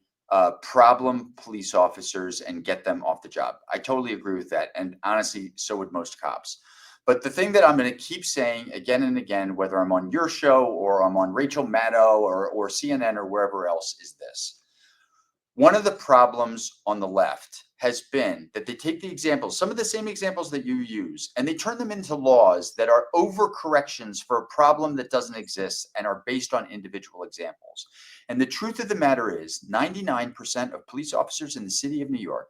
problem police officers and get them off the job. I totally agree with that. And honestly, so would most cops. But the thing that I'm going to keep saying again and again, whether I'm on your show or I'm on Rachel Maddow or CNN or wherever else, is this. One of the problems on the left has been that they take the examples, some of the same examples that you use, and they turn them into laws that are overcorrections for a problem that doesn't exist and are based on individual examples. And the truth of the matter is 99% of police officers in the city of New York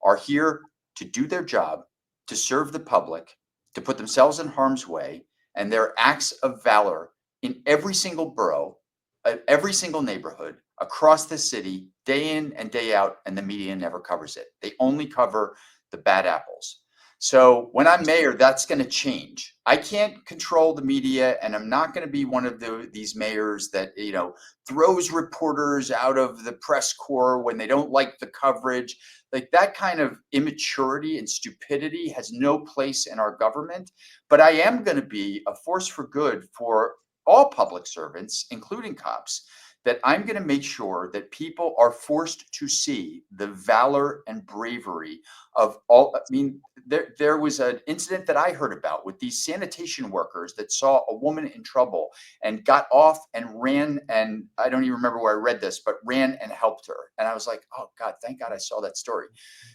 are here to do their job, to serve the public, to put themselves in harm's way, and their acts of valor in every single borough, every single neighborhood, across the city, day in and day out, and the media never covers it. They only cover the bad apples. So when I'm mayor, that's going to change. I can't control the media, and I'm not going to be one of these mayors that, throws reporters out of the press corps when they don't like the coverage. Like, that kind of immaturity and stupidity has no place in our government. But I am going to be a force for good for all public servants, including cops, that I'm going to make sure that people are forced to see the valor and bravery of all. I mean, there was an incident that I heard about with these sanitation workers that saw a woman in trouble and got off and ran. And I don't even remember where I read this, but ran and helped her. And I was like, oh God, thank God I saw that story.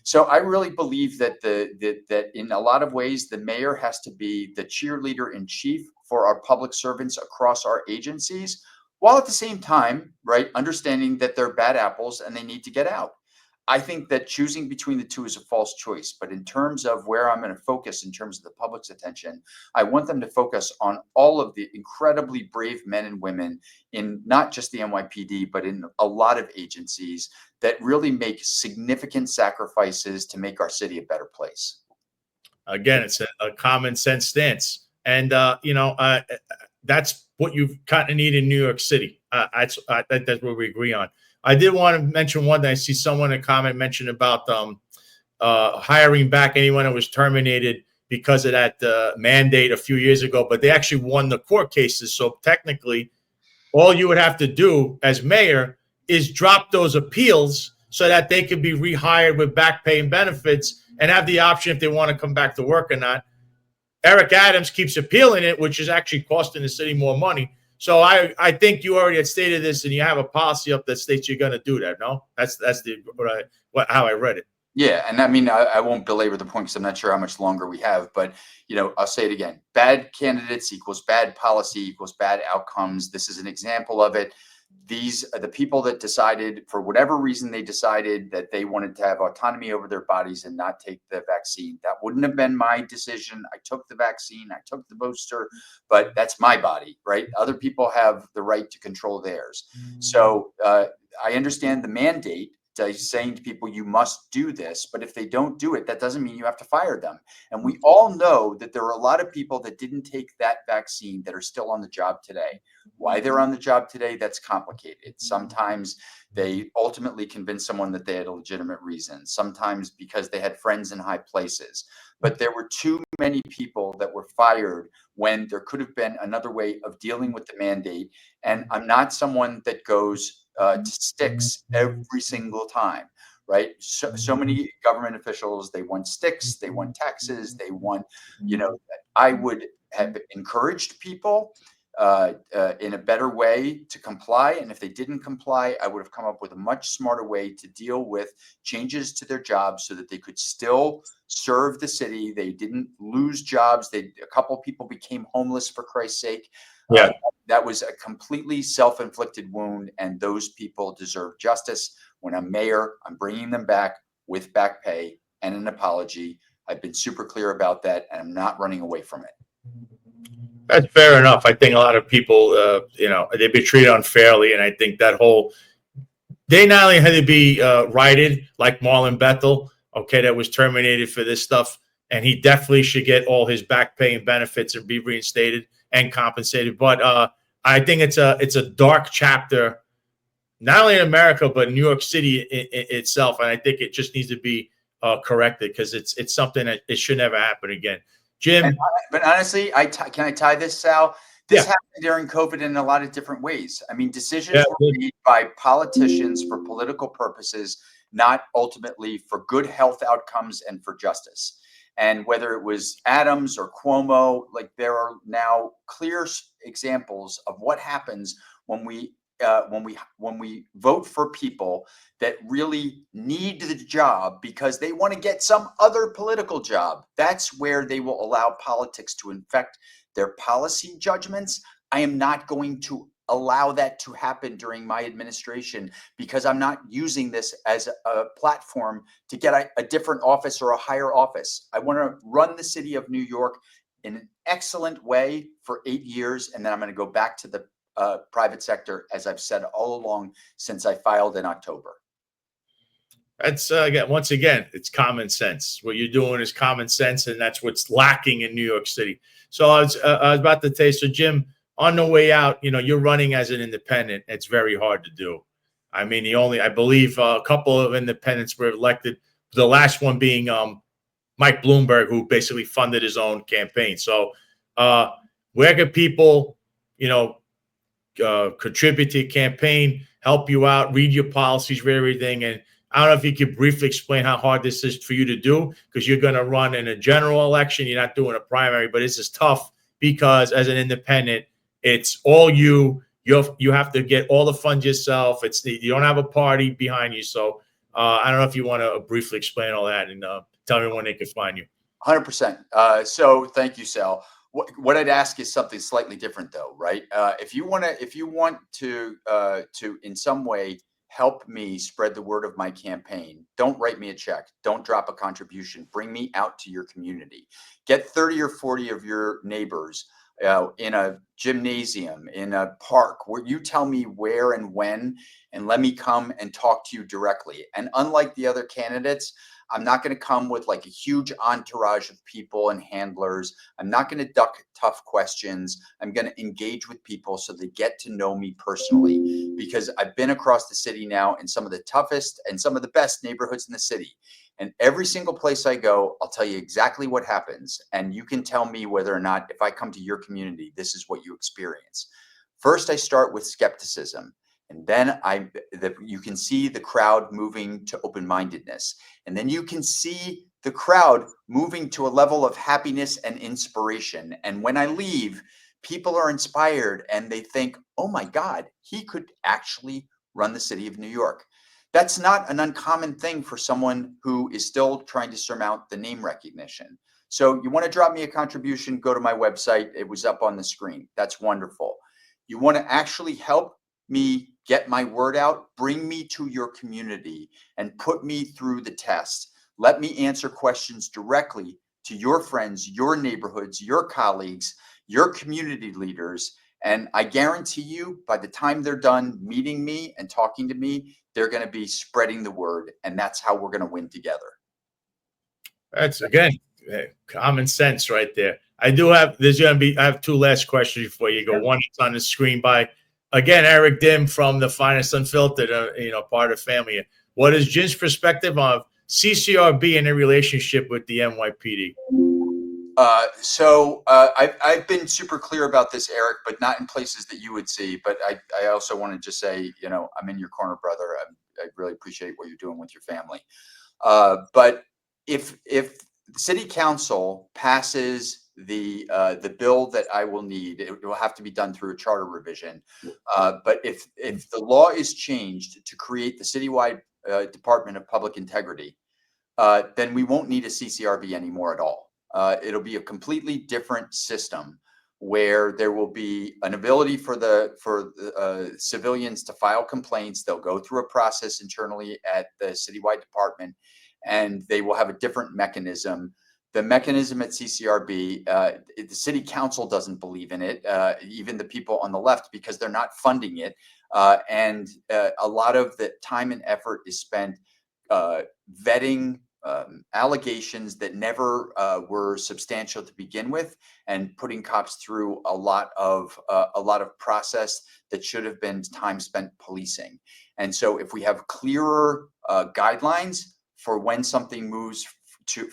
So I really believe that that in a lot of ways, the mayor has to be the cheerleader in chief for our public servants across our agencies, while at the same time, right, understanding that they're bad apples and they need to get out. I think that choosing between the two is a false choice. But in terms of where I'm going to focus in terms of the public's attention, I want them to focus on all of the incredibly brave men and women in not just the NYPD, but in a lot of agencies that really make significant sacrifices to make our city a better place. Again, it's a common sense stance. And, that's what you kind of need in New York City. I think that's what we agree on. I did want to mention one thing. I see someone in a comment mentioned about hiring back anyone that was terminated because of that mandate a few years ago, but they actually won the court cases. So technically, all you would have to do as mayor is drop those appeals so that they could be rehired with back pay and benefits and have the option if they want to come back to work or not. Eric Adams keeps appealing it, which is actually costing the city more money. So I think you already had stated this, and you have a policy up that states you're going to do that. No, that's how I read it. Yeah, and I mean, I won't belabor the point because I'm not sure how much longer we have, but I'll say it again: bad candidates equals bad policy equals bad outcomes. This is an example of it. These are the people that decided, for whatever reason, they decided that they wanted to have autonomy over their bodies and not take the vaccine. That wouldn't have been my decision. I took the vaccine, I took the booster, but that's my body, right? Other people have the right to control theirs. So I understand the mandate saying to people, you must do this, but if they don't do it, that doesn't mean you have to fire them. And we all know that there are a lot of people that didn't take that vaccine that are still on the job today. Why they're on the job today, that's complicated. Sometimes they ultimately convinced someone that they had a legitimate reason, sometimes because they had friends in high places. But there were too many people that were fired when there could have been another way of dealing with the mandate. And I'm not someone that goes to sticks every single time, right? So many government officials, they want sticks, they want taxes, they want, I would have encouraged people in a better way to comply. And if they didn't comply, I would have come up with a much smarter way to deal with changes to their jobs so that they could still serve the city. They didn't lose jobs. A couple people became homeless, for Christ's sake. Yeah. That was a completely self-inflicted wound, and those people deserve justice. When I'm mayor, I'm bringing them back with back pay and an apology. I've been super clear about that, and I'm not running away from it. That's fair enough. I think a lot of people, they've been treated unfairly, and I think they not only had to be righted, like Marlon Bethel, that was terminated for this stuff, and he definitely should get all his back pay and benefits and be reinstated and compensated. But I think it's a dark chapter, not only in America but in New York City itself, and I think it just needs to be corrected because it's something that it should never happen again. Jim, but honestly, can I tie this, Sal? This happened during COVID in a lot of different ways. I mean, decisions were made by politicians for political purposes, not ultimately for good health outcomes and for justice. And whether it was Adams or Cuomo, like there are now clear examples of what happens when we vote for people that really need the job because they want to get some other political job. That's where they will allow politics to infect their policy judgments. I am not going to allow that to happen during my administration because I'm not using this as a platform to get a different office or a higher office. I want to run the city of New York in an excellent way for 8 years, and then I'm going to go back to the private sector, as I've said all along since I filed in October. That's once again, it's common sense. What you're doing is common sense, and that's what's lacking in New York City. So I was about to say, so Jim, on the way out, you're running as an independent. It's very hard to do. I mean, I believe a couple of independents were elected. The last one being Mike Bloomberg, who basically funded his own campaign. So where could people, contribute to your campaign, help you out, read your policies, read everything. And I don't know if you could briefly explain how hard this is for you to do, because you're going to run in a general election. You're not doing a primary, but this is tough because as an independent, it's all you. You have to get all the funds yourself. You don't have a party behind you. So I don't know if you want to briefly explain all that and tell everyone they can find you. 100%. So thank you, Sal. What I'd ask is something slightly different, though, right? If you want to in some way help me spread the word of my campaign, don't write me a check. Don't drop a contribution. Bring me out to your community. Get 30 or 40 of your neighbors in a gymnasium, in a park, where you tell me where and when, and let me come and talk to you directly. And unlike the other candidates, I'm not going to come with like a huge entourage of people and handlers. I'm not going to duck tough questions. I'm going to engage with people so they get to know me personally, because I've been across the city now in some of the toughest and some of the best neighborhoods in the city. And every single place I go, I'll tell you exactly what happens. And you can tell me whether or not, if I come to your community, this is what you experience. First, I start with skepticism. And then you can see the crowd moving to open-mindedness. And then you can see the crowd moving to a level of happiness and inspiration. And when I leave, people are inspired and they think, oh my God, he could actually run the city of New York. That's not an uncommon thing for someone who is still trying to surmount the name recognition. So you want to drop me a contribution, go to my website. It was up on the screen. That's wonderful. You want to actually help me get my word out, bring me to your community and put me through the test. Let me answer questions directly to your friends, your neighborhoods, your colleagues, your community leaders. And I guarantee you, by the time they're done meeting me and talking to me, they're going to be spreading the word. And that's how we're going to win together. That's, again, common sense right there. I have two last questions before you go. One is on the screen by, again, Eric Dim from the Finest Unfiltered, part of the family. What is Jim's perspective of CCRB and a relationship with the NYPD? I've been super clear about this, Eric, but not in places that you would see. But I also want to just say, I'm in your corner, brother. I really appreciate what you're doing with your family. But if the city council passes the bill that I will need, it will have to be done through a charter revision. But if the law is changed to create the citywide Department of Public Integrity, then we won't need a CCRB anymore at all. It'll be a completely different system where there will be an ability for the civilians to file complaints. They'll go through a process internally at the citywide department, and they will have a different mechanism. The mechanism at CCRB, the city council doesn't believe in it, even the people on the left, because they're not funding it. And a lot of the time and effort is spent vetting allegations that never were substantial to begin with, and putting cops through a lot of process that should have been time spent policing. And so if we have clearer guidelines for when something moves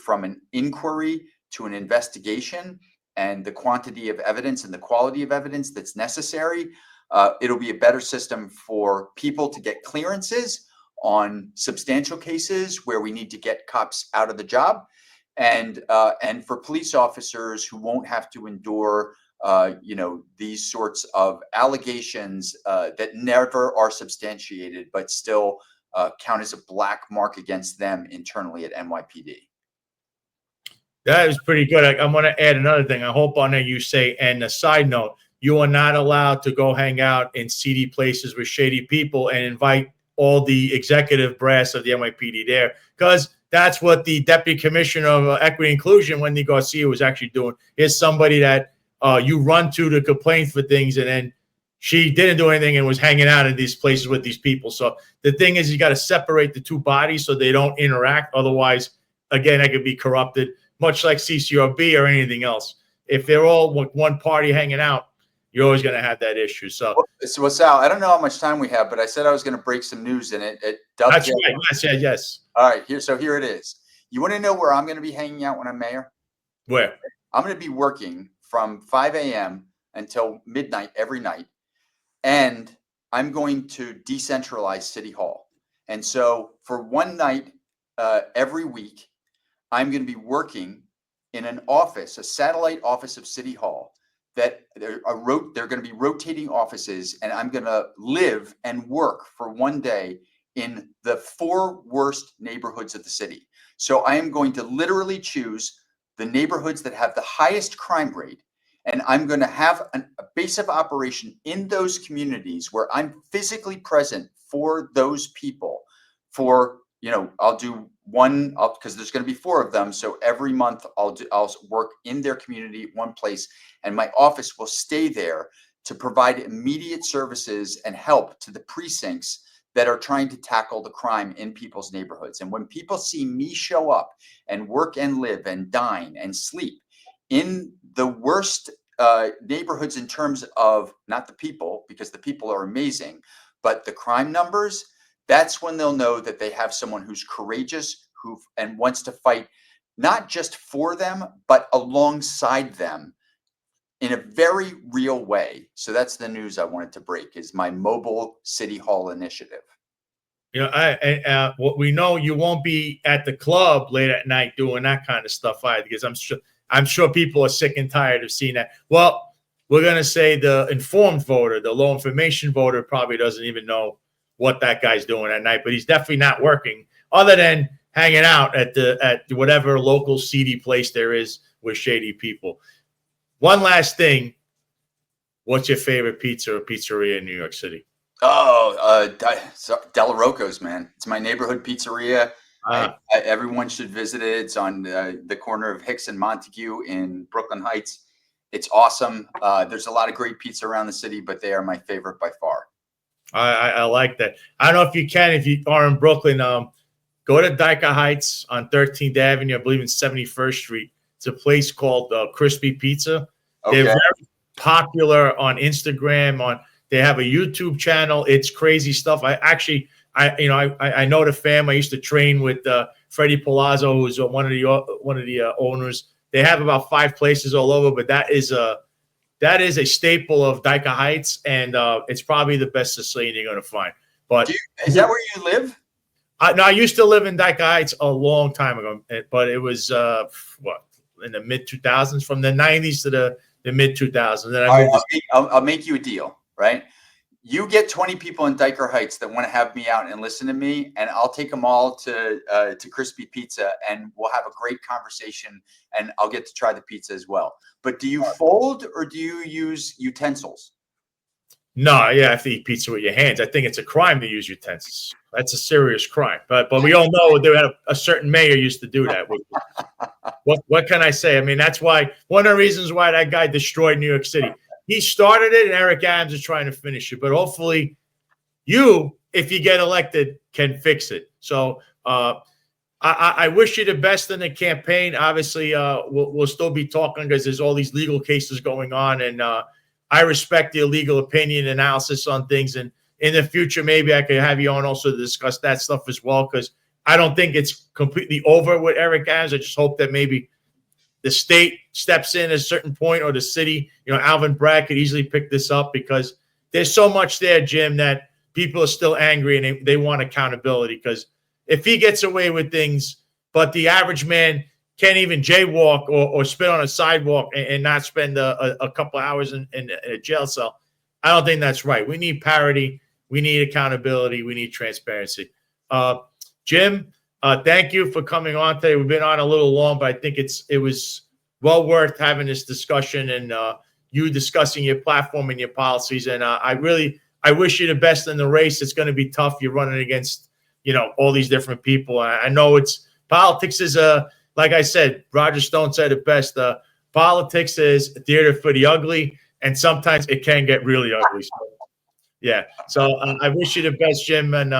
from an inquiry to an investigation, and the quantity of evidence and the quality of evidence that's necessary, it'll be a better system for people to get clearances on substantial cases where we need to get cops out of the job, and for police officers who won't have to endure these sorts of allegations that never are substantiated but still count as a black mark against them internally at NYPD. That is pretty good. I'm going to add another thing. I hope on there you say, and a side note, you are not allowed to go hang out in seedy places with shady people and invite all the executive brass of the NYPD there, because that's what the Deputy Commissioner of Equity and Inclusion, Wendy Garcia, was actually doing. Is somebody that you run to complain for things, and then she didn't do anything and was hanging out in these places with these people. So the thing is, you got to separate the two bodies so they don't interact. Otherwise, again, that could be corrupted, much like CCRB or anything else. If they're all one party hanging out, you're always going to have that issue. So Sal, I don't know how much time we have, but I said I was going to break some news in it. That's right. Yes. All right. Here it is. You want to know where I'm going to be hanging out when I'm mayor? Where? I'm going to be working from 5 a.m. until midnight every night, and I'm going to decentralize City Hall. And so for one night every week, I'm going to be working in an office, a satellite office of City Hall, that they're going to be rotating offices, and I'm going to live and work for one day in the 4 worst neighborhoods of the city. So I am going to literally choose the neighborhoods that have the highest crime rate, and I'm going to have a base of operation in those communities where I'm physically present for those people. For, I'll do one, because there's going to be 4 of them. So every month I'll work in their community, one place, and my office will stay there to provide immediate services and help to the precincts that are trying to tackle the crime in people's neighborhoods. And when people see me show up and work and live and dine and sleep in the worst neighborhoods in terms of not the people, because the people are amazing, but the crime numbers, that's when they'll know that they have someone who's courageous, and wants to fight not just for them, but alongside them in a very real way. So that's the news I wanted to break, is my mobile City Hall initiative. What we know, you won't be at the club late at night doing that kind of stuff either, because I'm sure people are sick and tired of seeing that. Well, we're going to say the informed voter, the low information voter, probably doesn't even know what that guy's doing at night, but he's definitely not working other than hanging out at whatever local seedy place there is with shady people. One last thing. What's your favorite pizza or pizzeria in New York City? Oh, Del Rocco's, man. It's my neighborhood pizzeria. Everyone should visit it. It's on the corner of Hicks and Montague in Brooklyn Heights. It's awesome. There's a lot of great pizza around the city, but they are my favorite by far. I like that. I don't know if you are in Brooklyn, go to Dyker Heights on 13th Avenue, I believe in 71st Street. It's a place called Crispy Pizza. Okay. They're very popular on Instagram. They have a YouTube channel. It's crazy stuff. I know the fam. I used to train with Freddie Palazzo, who's one of the owners. They have about 5 places all over, but that is a staple of Dyker Heights, and it's probably the best Sicilian you're going to find. But is that where you live? No, I used to live in Dyker Heights a long time ago, but it was in the mid 2000s, from the 90s to the mid 2000s. Then I'll make you a deal, right? You get 20 people in Dyker Heights that want to have me out and listen to me, and I'll take them all to Crispy Pizza, and we'll have a great conversation, and I'll get to try the pizza as well. But do you fold or do you use utensils? No, you have to eat pizza with your hands. I think it's a crime to use utensils. That's a serious crime. But we all know there had a certain mayor used to do that. What can I say? I mean, that's why one of the reasons why that guy destroyed New York City. He started it, and Eric Adams is trying to finish it. But hopefully, if you get elected, can fix it. So I wish you the best in the campaign. Obviously, we'll still be talking because there's all these legal cases going on, and I respect your legal opinion, analysis on things. And in the future, maybe I could have you on also to discuss that stuff as well, because I don't think it's completely over with Eric Adams. I just hope that maybe the state steps in at a certain point, or the city. Alvin Bragg could easily pick this up, because there's so much there, Jim, that people are still angry and they want accountability. Because if he gets away with things, but the average man can't even jaywalk or spit on a sidewalk and not spend a couple hours in a jail cell, I don't think that's right. We need parity. We need accountability. We need transparency. Jim, thank you for coming on today. We've been on a little long, but I think it was well worth having this discussion, and you discussing your platform and your policies. And I wish you the best in the race. It's going to be tough. You're running against, all these different people. I know politics is like I said, Roger Stone said it best. Politics is theater for the ugly, and sometimes it can get really ugly. So, yeah. So I wish you the best, Jim, and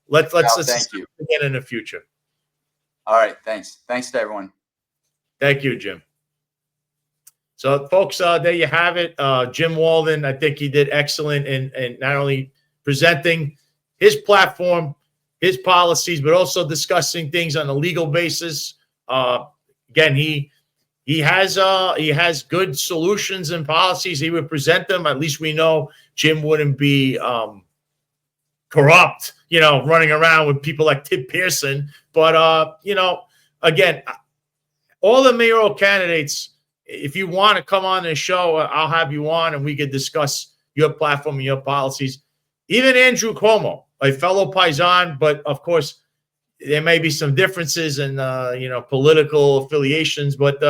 let's thank you again in the future. All right. Thanks to everyone. Thank you, Jim. So, folks, there you have it. Jim Walden, I think he did excellent in not only presenting his platform, his policies, but also discussing things on a legal basis. Again, he he has good solutions and policies. He would present them. At least we know Jim wouldn't be corrupt, running around with people like Tip Pearson. But again, all the mayoral candidates, if you want to come on the show, I'll have you on and we could discuss your platform and your policies. Even Andrew Cuomo, a fellow Paisan, but of course there may be some differences in political affiliations. But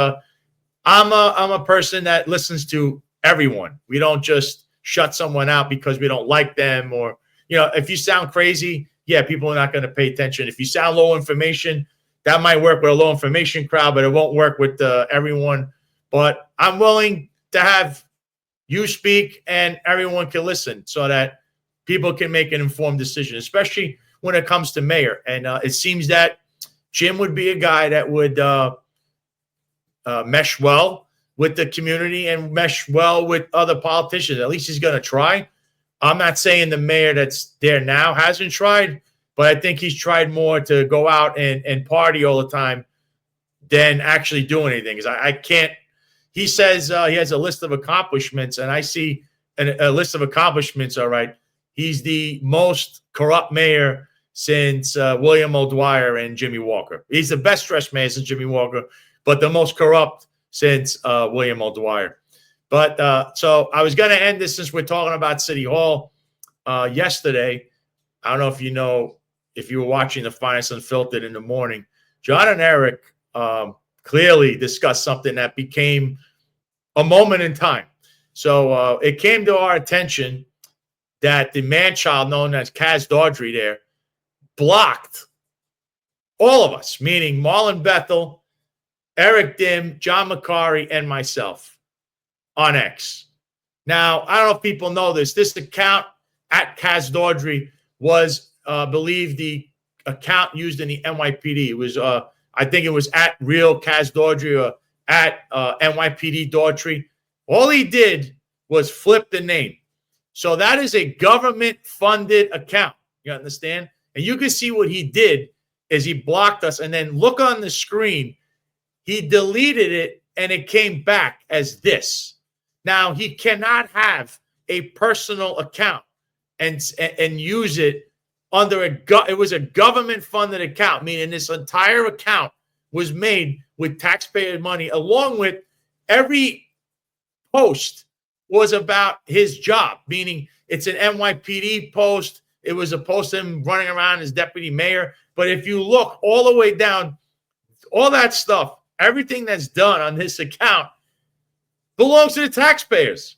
I'm a person that listens to everyone. We don't just shut someone out because we don't like them, or if you sound crazy, yeah, people are not going to pay attention. If you sound low information, that might work with a low information crowd, but it won't work with everyone. But I'm willing to have you speak and everyone can listen so that people can make an informed decision, especially when it comes to mayor. And it seems that Jim would be a guy that would mesh well with the community and mesh well with other politicians. At least he's going to try. I'm not saying the mayor that's there now hasn't tried, but I think he's tried more to go out and party all the time than actually do anything. Because I can't. He says he has a list of accomplishments, and I see a list of accomplishments. All right, he's the most corrupt mayor since William O'Dwyer and Jimmy Walker. He's the best dressed mayor since Jimmy Walker, but the most corrupt since William O'Dwyer. But so I was going to end this since we're talking about City Hall. Yesterday, I don't know if you were watching the Finance Unfiltered in the morning, John and Eric clearly discussed something that became a moment in time. So it came to our attention that the man-child known as Kaz Dodry there blocked all of us, meaning Marlon Bethel, Eric Dim, John McCarry, and myself on X. Now, I don't know if people know this. This account at Kaz Dodry was, believe, the account used in the NYPD. It was, I think it was at Real Kaz Dodry or at NYPD Daughtry. All he did was flip the name. So that is a government-funded account. You understand? And you can see what he did is he blocked us. And then look on the screen. He deleted it, and it came back as this. Now, he cannot have a personal account and use it under it was a government-funded account, meaning this entire account was made with taxpayer money, along with every post was about his job, meaning it's an NYPD post. It was a post of him running around as deputy mayor. But if you look all the way down, all that stuff, everything that's done on this account belongs to the taxpayers.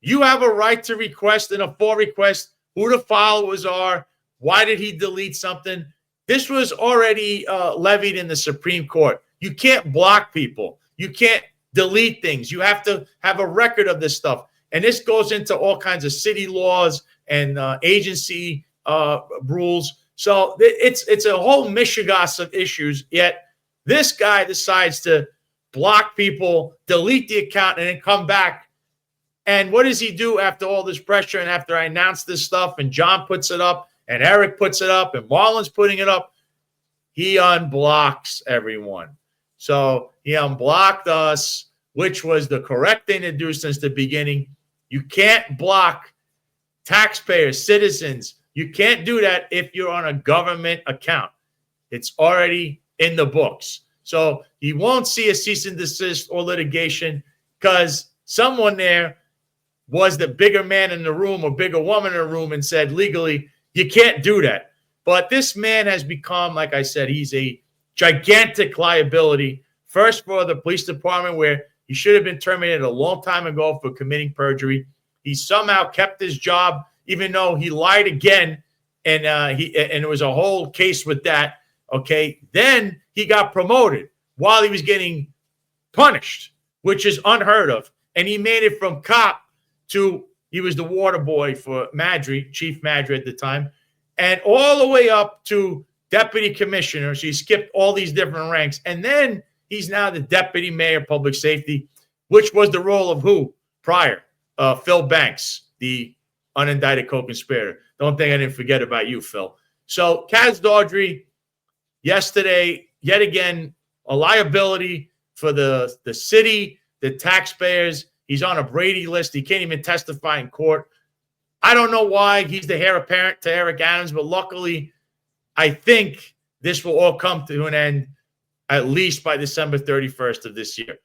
You have a right to request in a full request who the followers are. Why did he delete something? This was already levied in the Supreme Court. You can't block people. You can't delete things. You have to have a record of this stuff. And this goes into all kinds of city laws and agency rules. So it's a whole mishigas of issues. Yet this guy decides to block people, delete the account, and then come back. And what does he do after all this pressure and after I announce this stuff and John puts it up and Eric puts it up and Marlon's putting it up? He unblocks everyone. So he unblocked us, which was the correct thing to do since the beginning. You can't block taxpayers, citizens. You can't do that if you're on a government account. It's already in the books. So he won't see a cease and desist or litigation because someone there was the bigger man in the room or bigger woman in the room and said legally, you can't do that. But this man has become, like I said, he's a gigantic liability. First for the police department, where he should have been terminated a long time ago for committing perjury. He somehow kept his job, even though he lied again, and there was a whole case with that. Okay, then he got promoted while he was getting punished, which is unheard of. And he made it from cop to, he was the water boy for Madry, Chief Madry at the time, and all the way up to deputy commissioner. So he skipped all these different ranks. And then he's now the deputy mayor of public safety, which was the role of who prior? Phil Banks, the unindicted co-conspirator. Don't think I didn't forget about you, Phil. So Kaz Dodry, yesterday, yet again, a liability for the city, the taxpayers. He's on a Brady list. He can't even testify in court. I don't know why he's the heir apparent to Eric Adams, but luckily, I think this will all come to an end at least by December 31st of this year.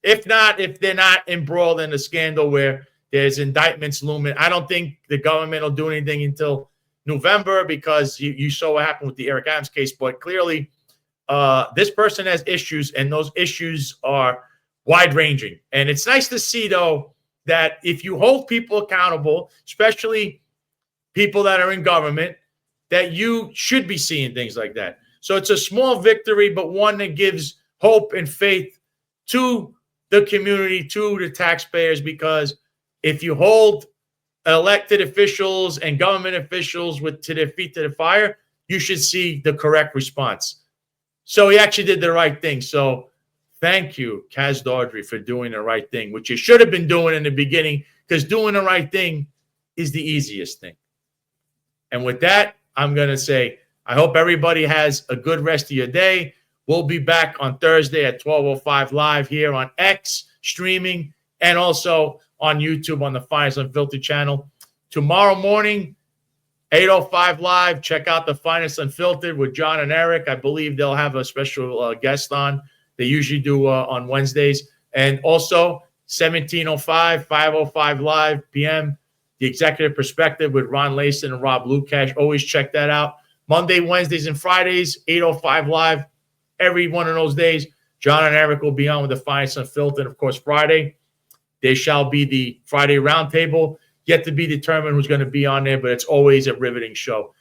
If not, if they're not embroiled in a scandal where there's indictments looming, I don't think the government will do anything until November, because you saw what happened with the Eric Adams case. But clearly, this person has issues, and those issues are wide-ranging. And it's nice to see, though, that if you hold people accountable, especially people that are in government, that you should be seeing things like that. So it's a small victory, but one that gives hope and faith to the community, to the taxpayers, because if you hold elected officials and government officials to their feet to the fire, you should see the correct response. So he actually did the right thing. So thank you, Kaz Dawdry, for doing the right thing, which you should have been doing in the beginning, because doing the right thing is the easiest thing. And with that, I'm going to say, I hope everybody has a good rest of your day. We'll be back on Thursday at 12:05 live here on X streaming, and also on YouTube on the Finest Unfiltered channel. Tomorrow morning, 8:05 live. Check out the Finest Unfiltered with John and Eric. I believe they'll have a special guest on. They usually do on Wednesdays. And also 17:05, 5:05 live p.m. The Executive Perspective with Ron Layson and Rob Lukash. Always check that out. Monday, Wednesdays, and Fridays, 8:05 live. Every one of those days, John and Eric will be on with the Finest Unfiltered. And, of course, Friday, there shall be the Friday Roundtable. Yet to be determined who's going to be on there, but it's always a riveting show.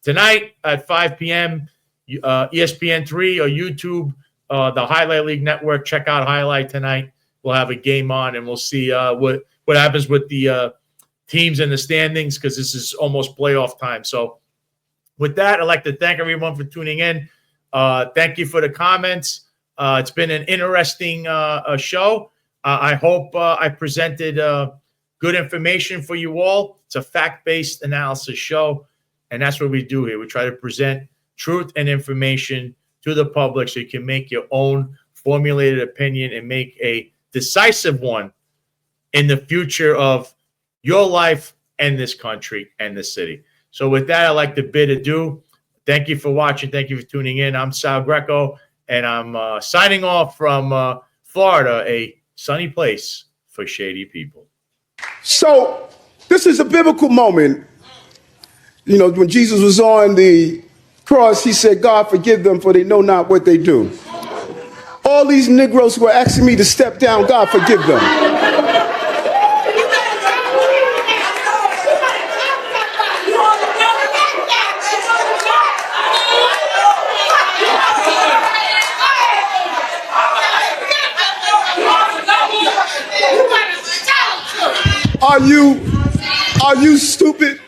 Tonight at 5 p.m., ESPN3 or YouTube, the Highlight League Network. Check out Highlight tonight. We'll have a game on, and we'll see what happens with the teams in the standings, because this is almost playoff time. So with that, I'd like to thank everyone for tuning in. Thank you for the comments. It's been an interesting show. I hope I presented good information for you all. It's a fact-based analysis show, and that's what we do here. We try to present truth and information to the public so you can make your own formulated opinion and make a decisive one in the future of your life and this country and this city. So with that, I'd like to bid adieu. Thank you for watching. Thank you for tuning in. I'm Sal Greco, and I'm signing off from Florida, a sunny place for shady people. So this is a biblical moment. You know, when Jesus was on the cross, he said, God, forgive them, for they know not what they do. All these Negroes who are asking me to step down, God, forgive them. Are you stupid?